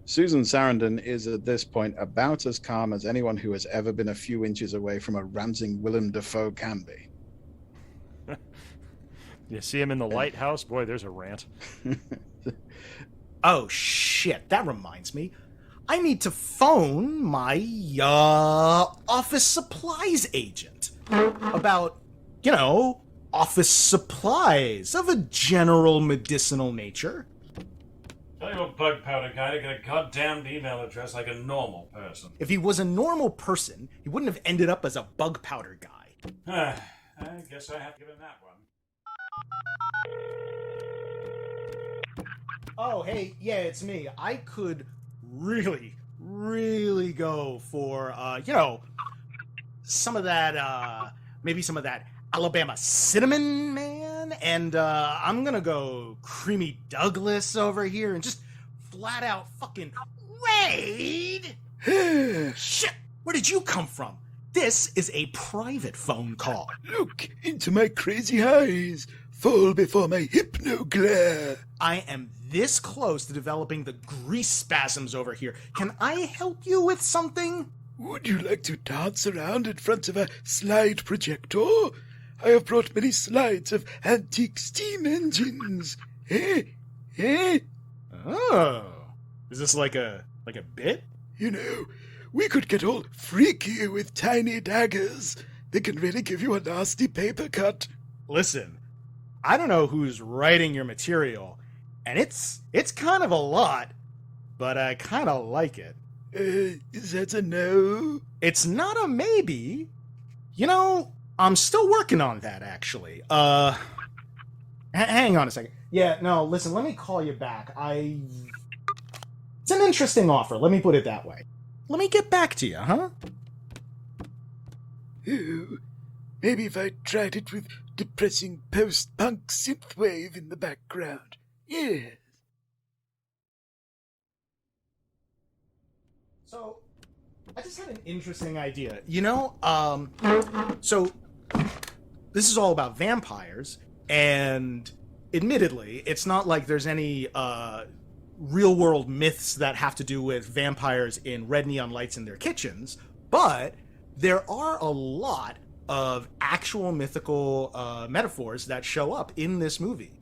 Susan Sarandon is at this point about as calm as anyone who has ever been a few inches away from a ranting Willem Dafoe can be. You see him in the lighthouse? Boy, there's a rant. Oh, shit. That reminds me. I need to phone my, office supplies agent about, office supplies of a general medicinal nature. Tell you what, bug powder guy to get a goddamn email address like a normal person. If he was a normal person, he wouldn't have ended up as a bug powder guy. I guess I have to give him that one. Oh, hey, yeah, it's me. I could really, really go for, some of that, maybe some of that Alabama cinnamon, man. And I'm gonna go Creamy Douglas over here and just flat out fucking raid. Shit, where did you come from? This is a private phone call. Look into my crazy eyes. Fall before my hypno-glare. I am this close to developing the grease spasms over here. Can I help you with something? Would you like to dance around in front of a slide projector? I have brought many slides of antique steam engines. Eh? Oh. Is this like a bit? We could get all freaky with tiny daggers. They can really give you a nasty paper cut. Listen, I don't know who's writing your material, and it's kind of a lot, but I kind of like it. Is that a no? It's not a maybe. I'm still working on that, actually. Hang on a second. Yeah, no, listen, let me call you back. It's an interesting offer, let me put it that way. Let me get back to you, huh? Ooh, maybe if I tried it with depressing post-punk synthwave in the background. Yes. So, I just had an interesting idea. So, this is all about vampires, and admittedly, it's not like there's any, real-world myths that have to do with vampires in red neon lights in their kitchens, but there are a lot of actual mythical metaphors that show up in this movie.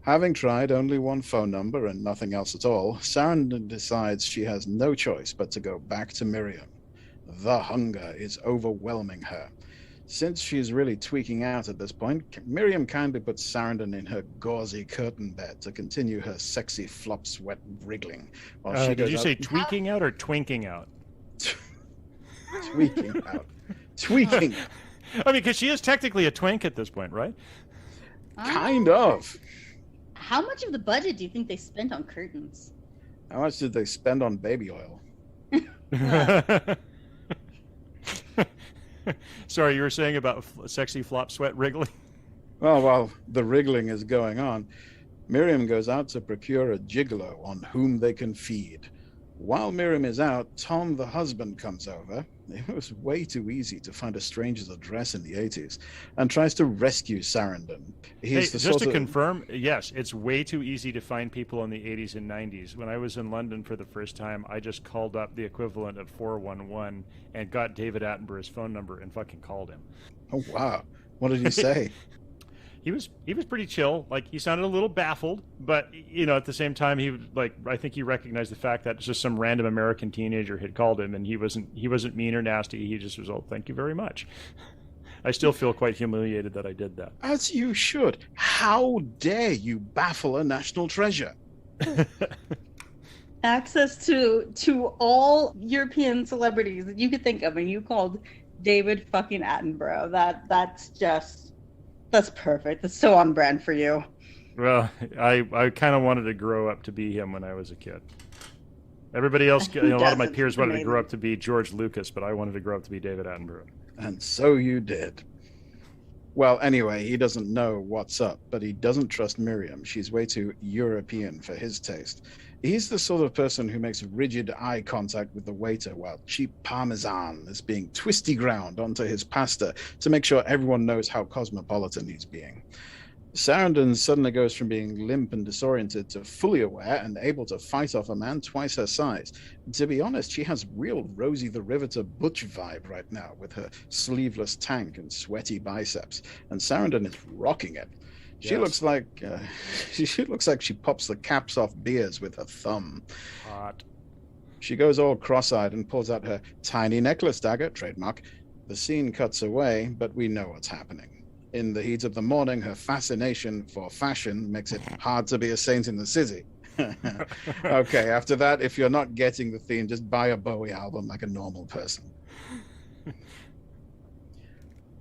Having tried only one phone number and nothing else at all, Sarandon decides she has no choice but to go back to Miriam. The hunger is overwhelming her. Since she's really tweaking out at this point, Miriam kindly puts Sarandon in her gauzy curtain bed to continue her sexy flop sweat wriggling. While she did you say tweaking out or twinking out? Tweaking out. Tweaking. I mean, because she is technically a twink at this point, right? Kind of. How much of the budget do you think they spent on curtains? How much did they spend on baby oil? Sorry, you were saying about sexy flop sweat wriggling? Well, while the wriggling is going on, Miriam goes out to procure a gigolo on whom they can feed. While Miriam is out, Tom, the husband, comes over. It was way too easy to find a stranger's address in the 80s, and tries to rescue Sarandon. Just to confirm, yes, it's way too easy to find people in the 80s and 90s. When I was in London for the first time, I just called up the equivalent of 411 and got David Attenborough's phone number and fucking called him. Oh, wow. What did he say? He was pretty chill. Like, he sounded a little baffled, but at the same time, I think he recognized the fact that just some random American teenager had called him, and he wasn't mean or nasty. He just was, "Oh, thank you very much." I still feel quite humiliated that I did that. As you should. How dare you baffle a national treasure? Access to all European celebrities that you could think of, and you called David fucking Attenborough. That's perfect. That's so on brand for you. Well, I kind of wanted to grow up to be him when I was a kid. Everybody else, a lot of my peers wanted to grow up to be George Lucas, but I wanted to grow up to be David Attenborough. And so you did. Well, anyway, he doesn't know what's up, but he doesn't trust Miriam. She's way too European for his taste. He's the sort of person who makes rigid eye contact with the waiter while cheap parmesan is being twisty ground onto his pasta to make sure everyone knows how cosmopolitan he's being. Sarandon suddenly goes from being limp and disoriented to fully aware and able to fight off a man twice her size. To be honest, she has real Rosie the Riveter Butch vibe right now with her sleeveless tank and sweaty biceps, and Sarandon is rocking it. She looks like she looks like she pops the caps off beers with her thumb. Hot. She goes all cross-eyed and pulls out her tiny necklace dagger, trademark. The scene cuts away, but we know what's happening. In the heat of the morning, her fascination for fashion makes it hard to be a saint in the city. Okay, after that, if you're not getting the theme, just buy a Bowie album like a normal person.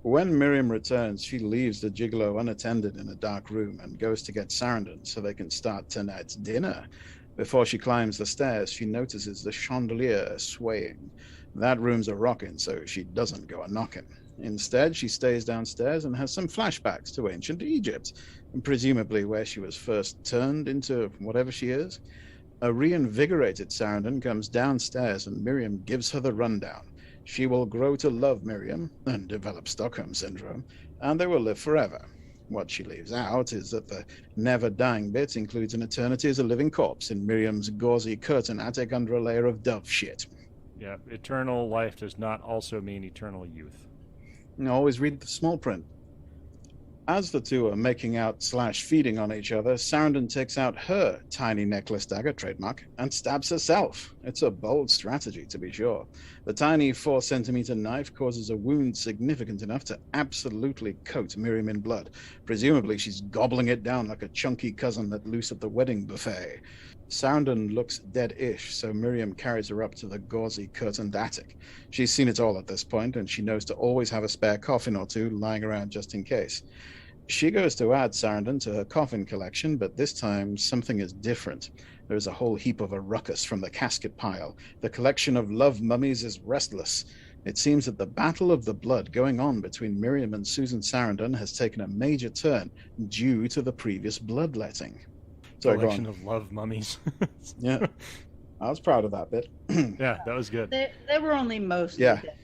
When Miriam returns, she leaves the gigolo unattended in a dark room and goes to get Sarandon so they can start tonight's dinner. Before she climbs the stairs, she notices the chandelier swaying. That room's a rockin', so she doesn't go a-knockin'. Instead, she stays downstairs and has some flashbacks to ancient Egypt, and presumably where she was first turned into whatever she is. A reinvigorated Sarandon comes downstairs and Miriam gives her the rundown. She will grow to love Miriam and develop Stockholm Syndrome, and they will live forever. What she leaves out is that the never-dying bit includes an eternity as a living corpse in Miriam's gauzy curtain attic under a layer of dove shit. Yeah, eternal life does not also mean eternal youth. Always read the small print. As the two are making out / feeding on each other, Sarandon takes out her tiny necklace dagger, trademark, and stabs herself. It's a bold strategy, to be sure. The tiny 4-centimeter knife causes a wound significant enough to absolutely coat Miriam in blood. Presumably she's gobbling it down like a chunky cousin let loose at the wedding buffet. Sarandon looks dead-ish, so Miriam carries her up to the gauzy curtained attic. She's seen it all at this point, and she knows to always have a spare coffin or two lying around just in case. She goes to add Sarandon to her coffin collection, but this time something is different. There is a whole heap of a ruckus from the casket pile. The collection of love mummies is restless. It seems that the battle of the blood going on between Miriam and Susan Sarandon has taken a major turn due to the previous bloodletting. Collection of love mummies. Yeah, I was proud of that bit. Yeah, that was good. They were only mostly Yeah. dead.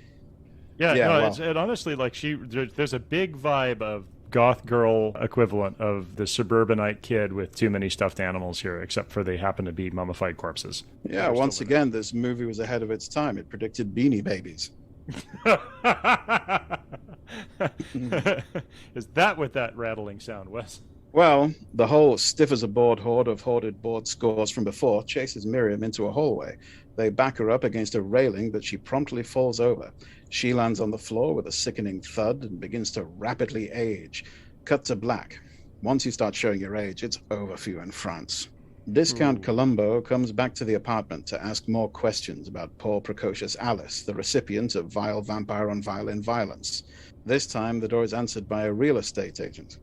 Yeah, Yeah, no, well. it honestly, like, there's a big vibe of goth girl equivalent of the suburbanite kid with too many stuffed animals here, except for they happen to be mummified corpses. Yeah, They're once still again, this movie was ahead of its time. It predicted Beanie Babies. Is that what that rattling sound was? Well, the whole stiff-as-a-board horde of hoarded board scores from before chases Miriam into a hallway. They back her up against a railing that she promptly falls over. She lands on the floor with a sickening thud and begins to rapidly age. Cut to black. Once you start showing your age, it's over for you in France. Discount Columbo comes back to the apartment to ask more questions about poor precocious Alice, the recipient of vile vampire on violin violence. This time, the door is answered by a real estate agent.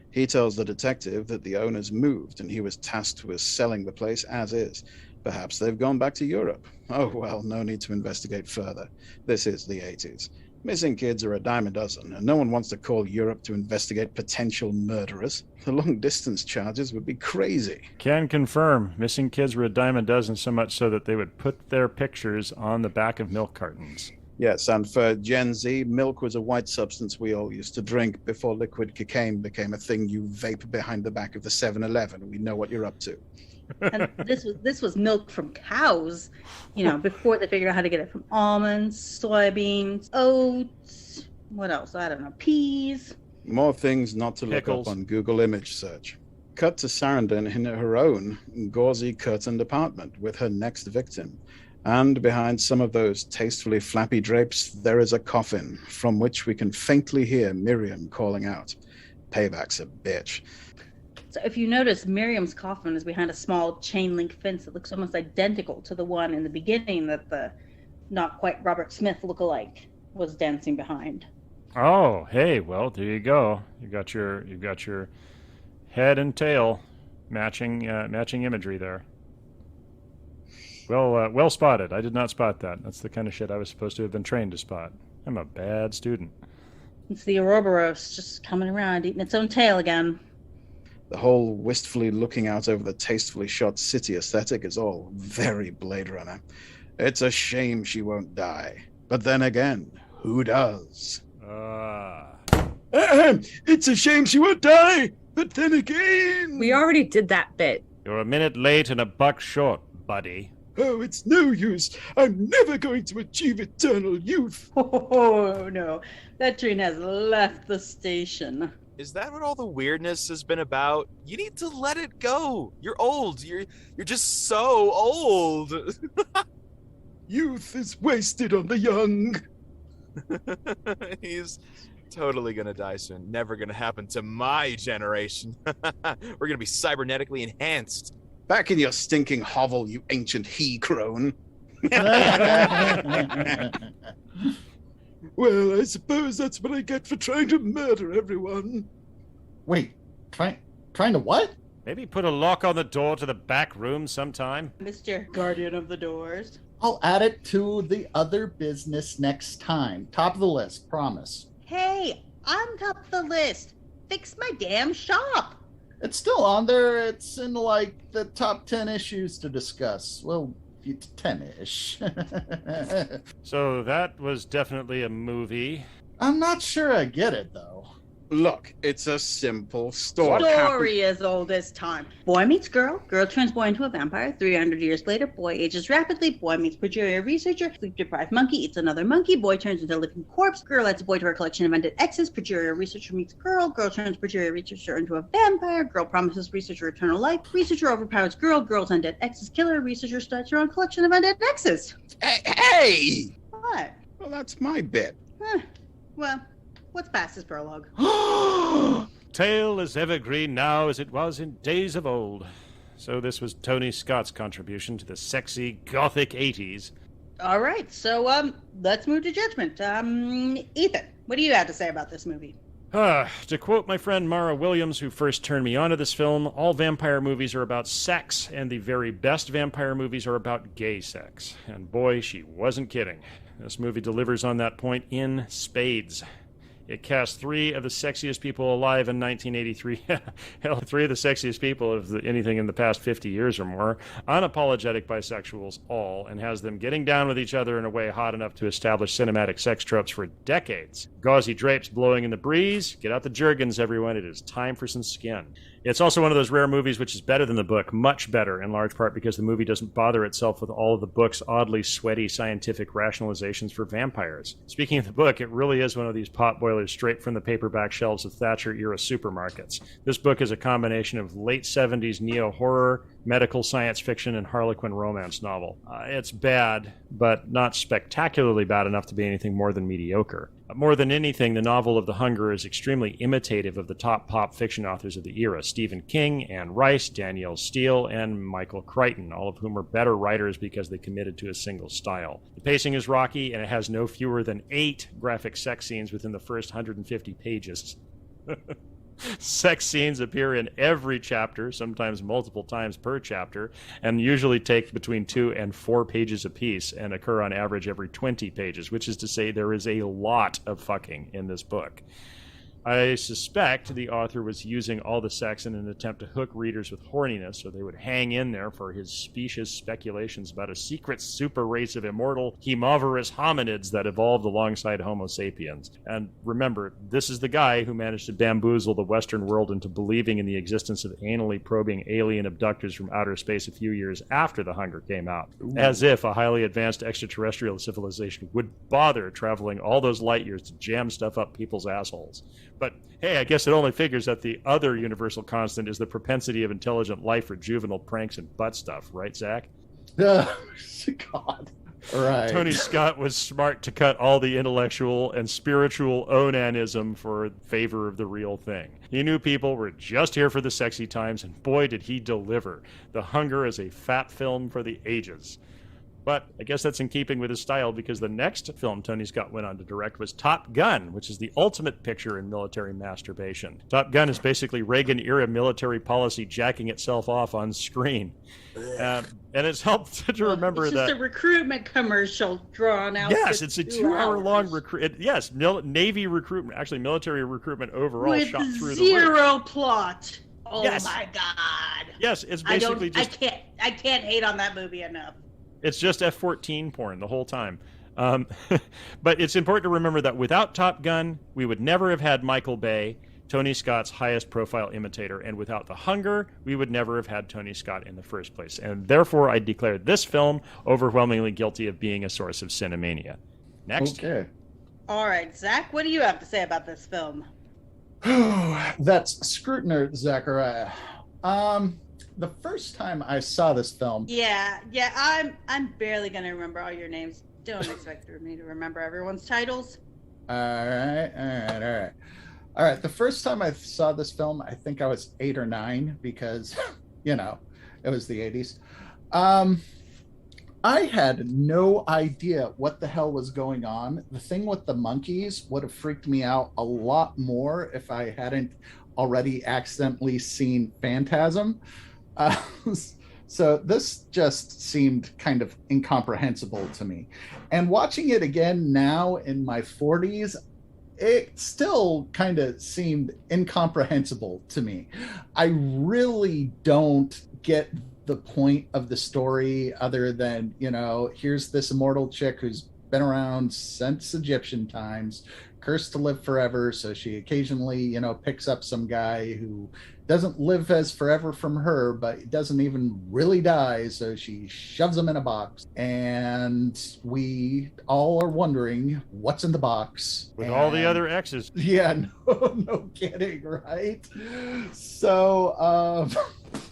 He tells the detective that the owners moved and he was tasked with selling the place as is. Perhaps they've gone back to Europe. Oh, well, no need to investigate further. This is the 80s. Missing kids are a dime a dozen, and no one wants to call Europe to investigate potential murderers. The long-distance charges would be crazy. Can confirm. Missing kids were a dime a dozen, so much so that they would put their pictures on the back of milk cartons. Yes, and for Gen Z, milk was a white substance we all used to drink before liquid cocaine became a thing you vape behind the back of the 7-Eleven. We know what you're up to. And this was milk from cows, before they figured out how to get it from almonds, soybeans, oats, what else? I don't know, peas. More things not to look Pickles. up on Google image search. Cut to Sarandon in her own gauzy curtained apartment with her next victim. And behind some of those tastefully flappy drapes, there is a coffin from which we can faintly hear Miriam calling out. Payback's a bitch. So if you notice, Miriam's coffin is behind a small chain link fence that looks almost identical to the one in the beginning that the not quite Robert Smith lookalike was dancing behind. Oh, hey, well, there you go. You've got your head and tail matching imagery there. Well spotted. I did not spot that. That's the kind of shit I was supposed to have been trained to spot. I'm a bad student. It's the Ouroboros just coming around, eating its own tail again. The whole wistfully looking out over the tastefully shot city aesthetic is all very Blade Runner. It's a shame she won't die. But then again, who does? It's a shame she won't die, but then again... We already did that bit. You're a minute late and a buck short, buddy. Oh, it's no use. I'm never going to achieve eternal youth. Oh, no. That train has left the station. Is that what all the weirdness has been about? You need to let it go. You're old. You're just so old. Youth is wasted on the young. He's totally gonna die soon. Never gonna happen to my generation. We're gonna be cybernetically enhanced. Back in your stinking hovel, you ancient he-crone. Well, I suppose that's what I get for trying to murder everyone. Wait, trying to what? Maybe put a lock on the door to the back room sometime. Mr. Guardian of the Doors. I'll add it to the other business next time. Top of the list, promise. Hey, I'm top of the list. Fix my damn shop. It's still on there. It's in like the top 10 issues to discuss. Well, 10-ish. So that was definitely a movie. I'm not sure I get it, though. Look, it's a simple story. Story as old as time. Boy meets girl. Girl turns boy into a vampire. 300 years later, boy ages rapidly. Boy meets progeria researcher. Sleep-deprived monkey eats another monkey. Boy turns into a living corpse. Girl adds a boy to her collection of undead exes. Progeria researcher meets girl. Girl turns progeria researcher into a vampire. Girl promises researcher eternal life. Researcher overpowers girl. Girl's undead exes kill her. Researcher starts her own collection of undead exes. Hey! What? Well, that's my bit. Well, what's past this prologue? Tale as evergreen now as it was in days of old. So this was Tony Scott's contribution to the sexy gothic 80s. All right, so let's move to judgment. Ethan, what do you have to say about this movie? To quote my friend Mara Williams, who first turned me onto this film, all vampire movies are about sex, and the very best vampire movies are about gay sex. And boy, she wasn't kidding. This movie delivers on that point in spades. It cast 3 of the sexiest people alive in 1983. Hell, 3 of the sexiest people of anything in the past 50 years or more. Unapologetic bisexuals all, and has them getting down with each other in a way hot enough to establish cinematic sex tropes for decades. Gauzy drapes blowing in the breeze. Get out the Jergens, everyone. It is time for some skin. It's also one of those rare movies which is better than the book, much better, in large part because the movie doesn't bother itself with all of the book's oddly sweaty scientific rationalizations for vampires. Speaking of the book, it really is one of these potboilers straight from the paperback shelves of Thatcher-era supermarkets. This book is a combination of late 70s neo-horror, medical science fiction, and Harlequin romance novel. It's bad, but not spectacularly bad enough to be anything more than mediocre. More than anything, the novel of The Hunger is extremely imitative of the top pop fiction authors of the era, Stephen King, Anne Rice, Danielle Steele, and Michael Crichton, all of whom are better writers because they committed to a single style. The pacing is rocky, and it has no fewer than 8 graphic sex scenes within the first 150 pages. Sex scenes appear in every chapter, sometimes multiple times per chapter, and usually take between 2 and 4 pages apiece and occur on average every 20 pages, which is to say there is a lot of fucking in this book. I suspect the author was using all the sex in an attempt to hook readers with horniness so they would hang in there for his specious speculations about a secret super race of immortal hemovorous hominids that evolved alongside Homo sapiens. And remember, this is the guy who managed to bamboozle the Western world into believing in the existence of anally probing alien abductors from outer space a few years after The Hunger came out. Ooh. As if a highly advanced extraterrestrial civilization would bother traveling all those light years to jam stuff up people's assholes. But hey, I guess it only figures that the other universal constant is the propensity of intelligent life for juvenile pranks and butt stuff, right, Zach? God. Right. Tony Scott was smart to cut all the intellectual and spiritual onanism for favor of the real thing. He knew people were just here for the sexy times, and boy, did he deliver. The Hunger is a fat film for the ages. But I guess that's in keeping with his style because the next film Tony Scott went on to direct was Top Gun, which is the ultimate picture in military masturbation. Top Gun is basically Reagan-era military policy jacking itself off on screen. And it's helped to remember that... It's just a recruitment commercial drawn out. Yes, it's a 2-hour-long Navy recruitment, actually military recruitment overall, with shot through the zero plot. Oh yes. My God. Yes, it's basically I can't hate on that movie enough. It's just F-14 porn the whole time. But it's important to remember that without Top Gun, we would never have had Michael Bay, Tony Scott's highest profile imitator, and without The Hunger, we would never have had Tony Scott in the first place. And therefore, I declare this film overwhelmingly guilty of being a source of cinemania. Next. Okay. All right, Zach, what do you have to say about this film? That's Scrutinizer, Zacharia. The first time I saw this film, Yeah, I'm barely gonna remember all your names. Don't expect me to remember everyone's titles. all right. The first time I saw this film, I think I was 8 or 9 because, it was the 80s. I had no idea what the hell was going on. The thing with the monkeys would have freaked me out a lot more if I hadn't already accidentally seen Phantasm. So this just seemed kind of incomprehensible to me. And watching it again now in my 40s, it still kind of seemed incomprehensible to me. I really don't get the point of the story other than, here's this immortal chick who's been around since Egyptian times, cursed to live forever. So she occasionally, picks up some guy who doesn't live as forever from her, but doesn't even really die. So she shoves him in a box. And we all are wondering what's in the box. With all the other exes. Yeah, no kidding, right? So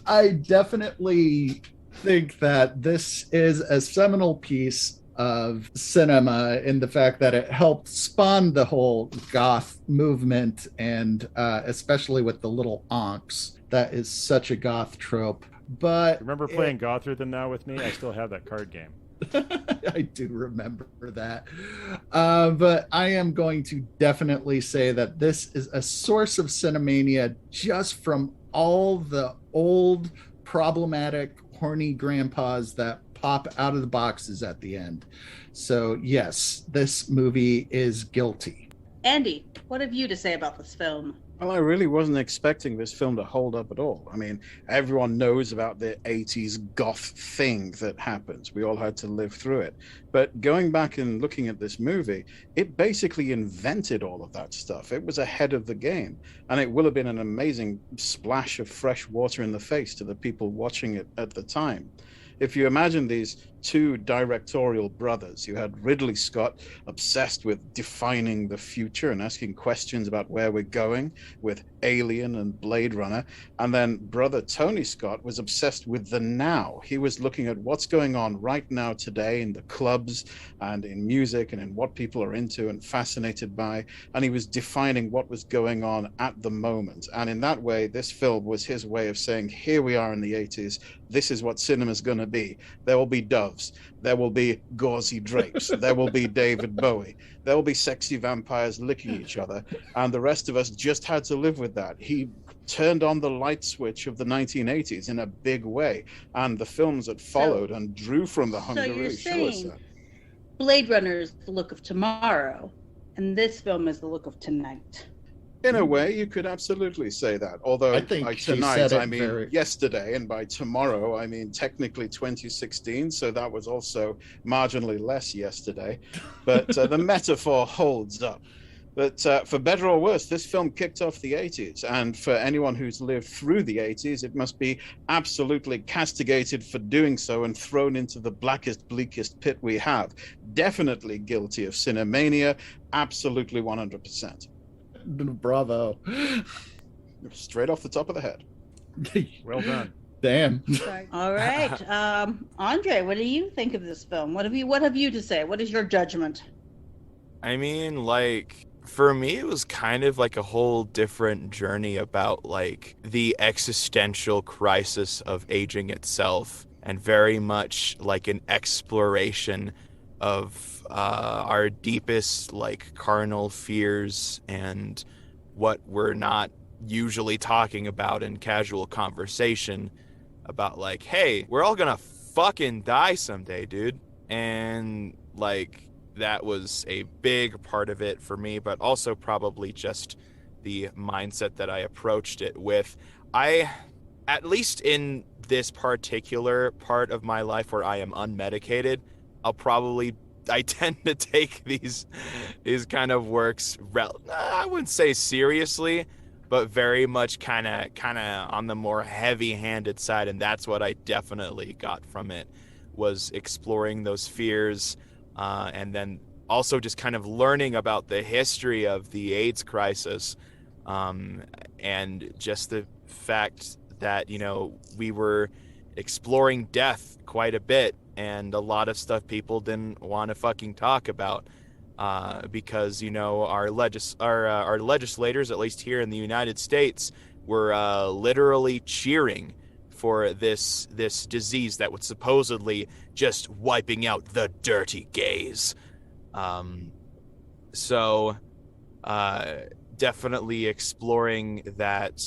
I definitely think that this is a seminal piece of cinema in the fact that it helped spawn the whole goth movement, and especially with the little onks. That is such a goth trope. But remember playing Gothier Than Thou with me? I still have that card game. I do remember that. But I am going to definitely say that this is a source of Cinemania just from all the old problematic horny grandpas that pop out of the boxes at the end. So yes, this movie is guilty. Andy, what have you to say about this film? Well, I really wasn't expecting this film to hold up at all. I mean, everyone knows about the 80s goth thing that happened. We all had to live through it. But going back and looking at this movie, it basically invented all of that stuff. It was ahead of the game. And it will have been an amazing splash of fresh water in the face to the people watching it at the time. If you imagine these two directorial brothers, you had Ridley Scott obsessed with defining the future and asking questions about where we're going with Alien and Blade Runner, and then brother Tony Scott was obsessed with the now. He was looking at what's going on right now today in the clubs and in music and in what people are into and fascinated by, and he was defining what was going on at the moment. And in that way, this film was his way of saying, here we are in the 80s, this is what cinema's going to be. There will be doves, there will be gauzy drapes, there will be David Bowie, there will be sexy vampires licking each other, and the rest of us just had to live with that. He turned on the light switch of the 1980s in a big way, and the films that followed and drew from the hunger really show us that. Blade Runner is the look of tomorrow, and this film is the look of tonight. In a way, you could absolutely say that. Although I think by tonight, I mean very... yesterday, and by tomorrow, I mean technically 2016. So that was also marginally less yesterday. But the metaphor holds up. But for better or worse, this film kicked off the 80s. And for anyone who's lived through the 80s, it must be absolutely castigated for doing so and thrown into the blackest, bleakest pit we have. Definitely guilty of Cinemania. Absolutely 100%. Bravo. Straight off the top of the head. Well done. Damn. All right. Andre, what do you think of this film? What have you to say? What is your judgment? I mean, like, for me, it was kind of like a whole different journey about, like, the existential crisis of aging itself, and very much like an exploration of our deepest, like, carnal fears and what we're not usually talking about in casual conversation about, like, hey, we're all gonna fucking die someday, dude. And, like, that was a big part of it for me, but also probably just the mindset that I approached it with. At least in this particular part of my life where I am unmedicated, I tend to take these kind of works, I wouldn't say seriously, but very much kind of on the more heavy-handed side, and that's what I definitely got from it, was exploring those fears, and then also just kind of learning about the history of the AIDS crisis, And just the fact that, you know, we were exploring death quite a bit, and a lot of stuff people didn't want to fucking talk about, because, you know, our legislators, at least here in the United States, were literally cheering for this disease that was supposedly just wiping out the dirty gays. So definitely exploring that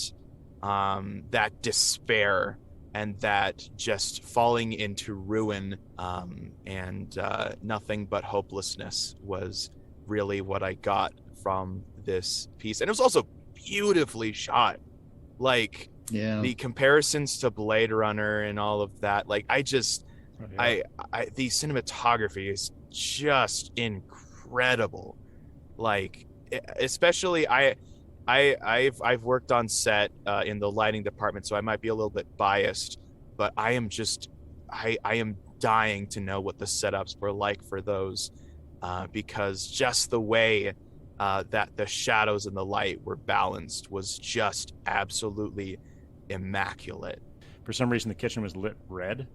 despair and that just falling into ruin, and nothing but hopelessness was really what I got from this piece. And it was also beautifully shot. Like, the comparisons to Blade Runner and all of that, like, the cinematography is just incredible. Like, especially I've worked on set in the lighting department, so I might be a little bit biased, but I am dying to know what the setups were like for those, because just the way that the shadows and the light were balanced was just absolutely immaculate. For some reason, the kitchen was lit red.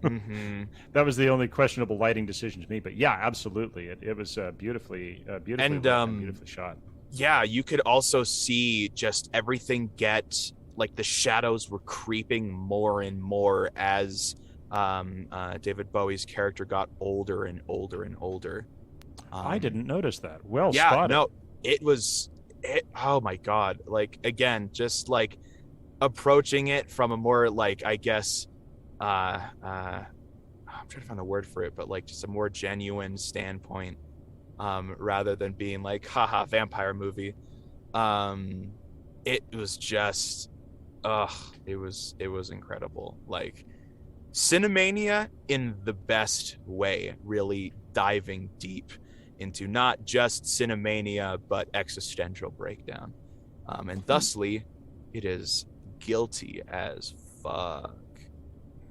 Mm-hmm. That was the only questionable lighting decision to me, but yeah, absolutely, it was beautifully and beautifully shot. Yeah, you could also see just everything get, like, the shadows were creeping more and more as David Bowie's character got older and older and older. I didn't notice that. Well yeah, spotted. No, oh my God. Like, again, just like approaching it from a more, like, I guess, I'm trying to find the word for it, but like just a more genuine standpoint, rather than being like, haha, vampire movie. It was just, it was incredible. Like, Cinemania in the best way, really diving deep into not just Cinemania, but existential breakdown. And thusly, it is guilty as fuck.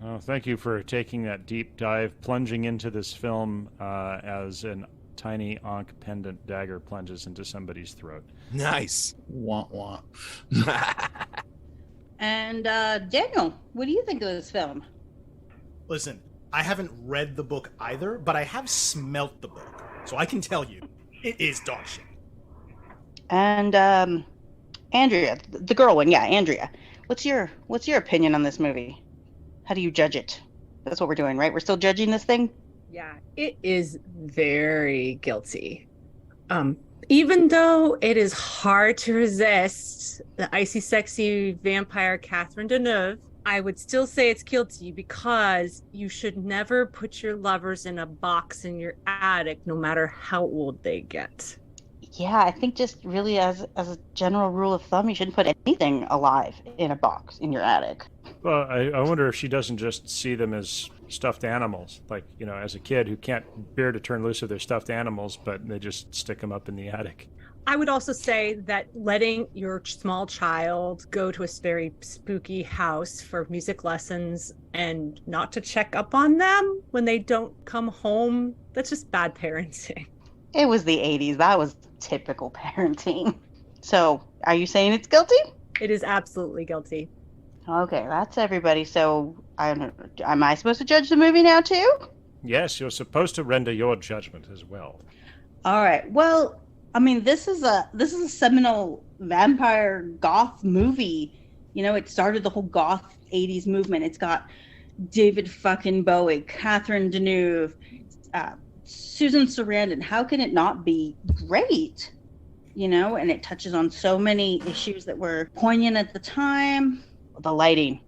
Oh, thank you for taking that deep dive, plunging into this film as an tiny Ankh pendant dagger plunges into somebody's throat. Nice. Wah, wah. And Daniel, what do you think of this film? Listen, I haven't read the book either, but I have smelt the book, so I can tell you, it is dog shit. And Andrea, the girl one, yeah, Andrea. What's your opinion on this movie? How do you judge it? That's what we're doing, right? We're still judging this thing? Yeah, it is very guilty. Even though it is hard to resist the icy, sexy vampire Catherine Deneuve, I would still say it's guilty because you should never put your lovers in a box in your attic, no matter how old they get. Yeah, I think just really as a general rule of thumb, you shouldn't put anything alive in a box in your attic. Well, I wonder if she doesn't just see them as stuffed animals, like, you know, as a kid who can't bear to turn loose of their stuffed animals, but they just stick them up in the attic. I would also say that letting your small child go to a very spooky house for music lessons and not to check up on them when they don't come home, that's just bad parenting. It was the 80s. That was typical parenting. So, are you saying it's guilty? It is absolutely guilty. Okay, that's everybody. So, am I supposed to judge the movie now too? Yes, you're supposed to render your judgment as well. All right. Well, I mean, this is a seminal vampire goth movie. You know, it started the whole goth 80s movement. It's got David fucking Bowie, Catherine Deneuve, Susan Sarandon. How can it not be great? You know, and it touches on so many issues that were poignant at the time. The lighting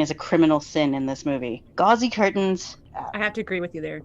is a criminal sin in this movie. Gauzy curtains. I have to agree with you there.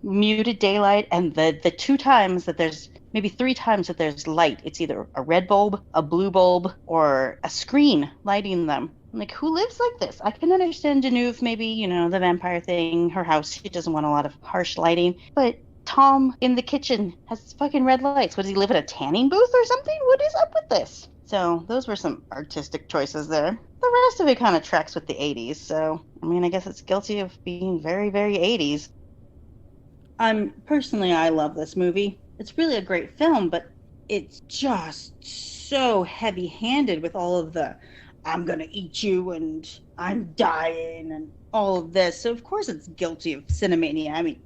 Muted daylight, and the 2 times that there's, maybe 3 times that there's light, it's either a red bulb, a blue bulb, or a screen lighting them. Like, who lives like this? I can understand Deneuve, maybe, you know, the vampire thing, her house, she doesn't want a lot of harsh lighting. But Tom in the kitchen has fucking red lights. What, does he live at a tanning booth or something? What is up with this? So those were some artistic choices there. The rest of it kind of tracks with the 80s. So, I mean, I guess it's guilty of being very, very 80s. Personally, I love this movie. It's really a great film, but it's just so heavy-handed with all of the I'm gonna eat you and I'm dying and all of this. So of course it's guilty of Cinemania. I mean,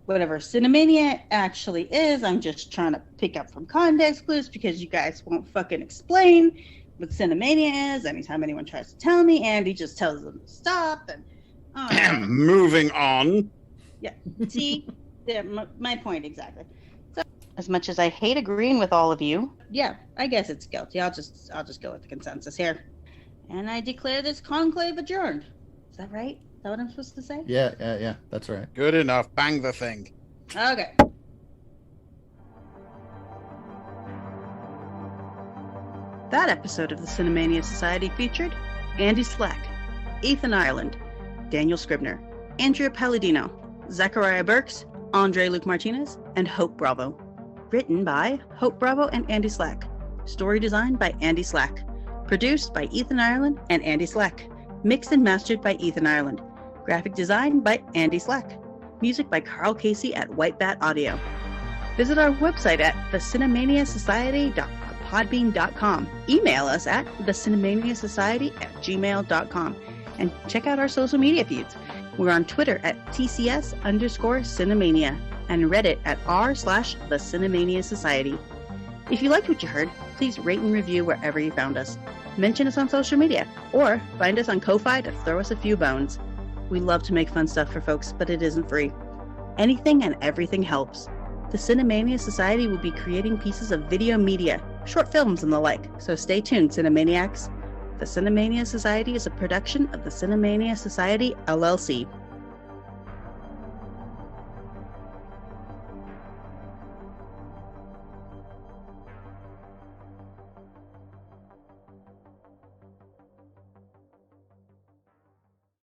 whatever Cinemania actually is, I'm just trying to pick up from context clues because you guys won't fucking explain what Cinemania is. Anytime anyone tries to tell me, Andy just tells them to stop. And moving on. Yeah, see, my point exactly. So, as much as I hate agreeing with all of you, yeah, I guess it's guilty. I'll just go with the consensus here, and I declare this conclave adjourned. Is that right? Is that what I'm supposed to say? Yeah, that's right. Good enough. Bang the thing. Okay. That episode of the Cinemania Society featured Andy Slack, Ethan Ireland, Daniel Scribner, Andrea Palladino, Zacharia Burks, Andre Luke Martinez, and Hope Bravo. Written by Hope Bravo and Andy Slack. Story designed by Andy Slack. Produced by Ethan Ireland and Andy Slack. Mixed and mastered by Ethan Ireland. Graphic design by Andy Slack. Music by Carl Casey at White Bat Audio. Visit our website at thecinemaniasociety.podbean.com. Email us at thecinemaniasociety@gmail.com. And check out our social media feeds. We're on Twitter at TCS_Cinemania and Reddit at r/The Cinemania Society. If you liked what you heard, please rate and review wherever you found us. Mention us on social media, or find us on Ko-Fi to throw us a few bones. We love to make fun stuff for folks, but it isn't free. Anything and everything helps. The Cinemania Society will be creating pieces of video media, short films and the like, so stay tuned, Cinemaniacs. The Cinemania Society is a production of the Cinemania Society, LLC.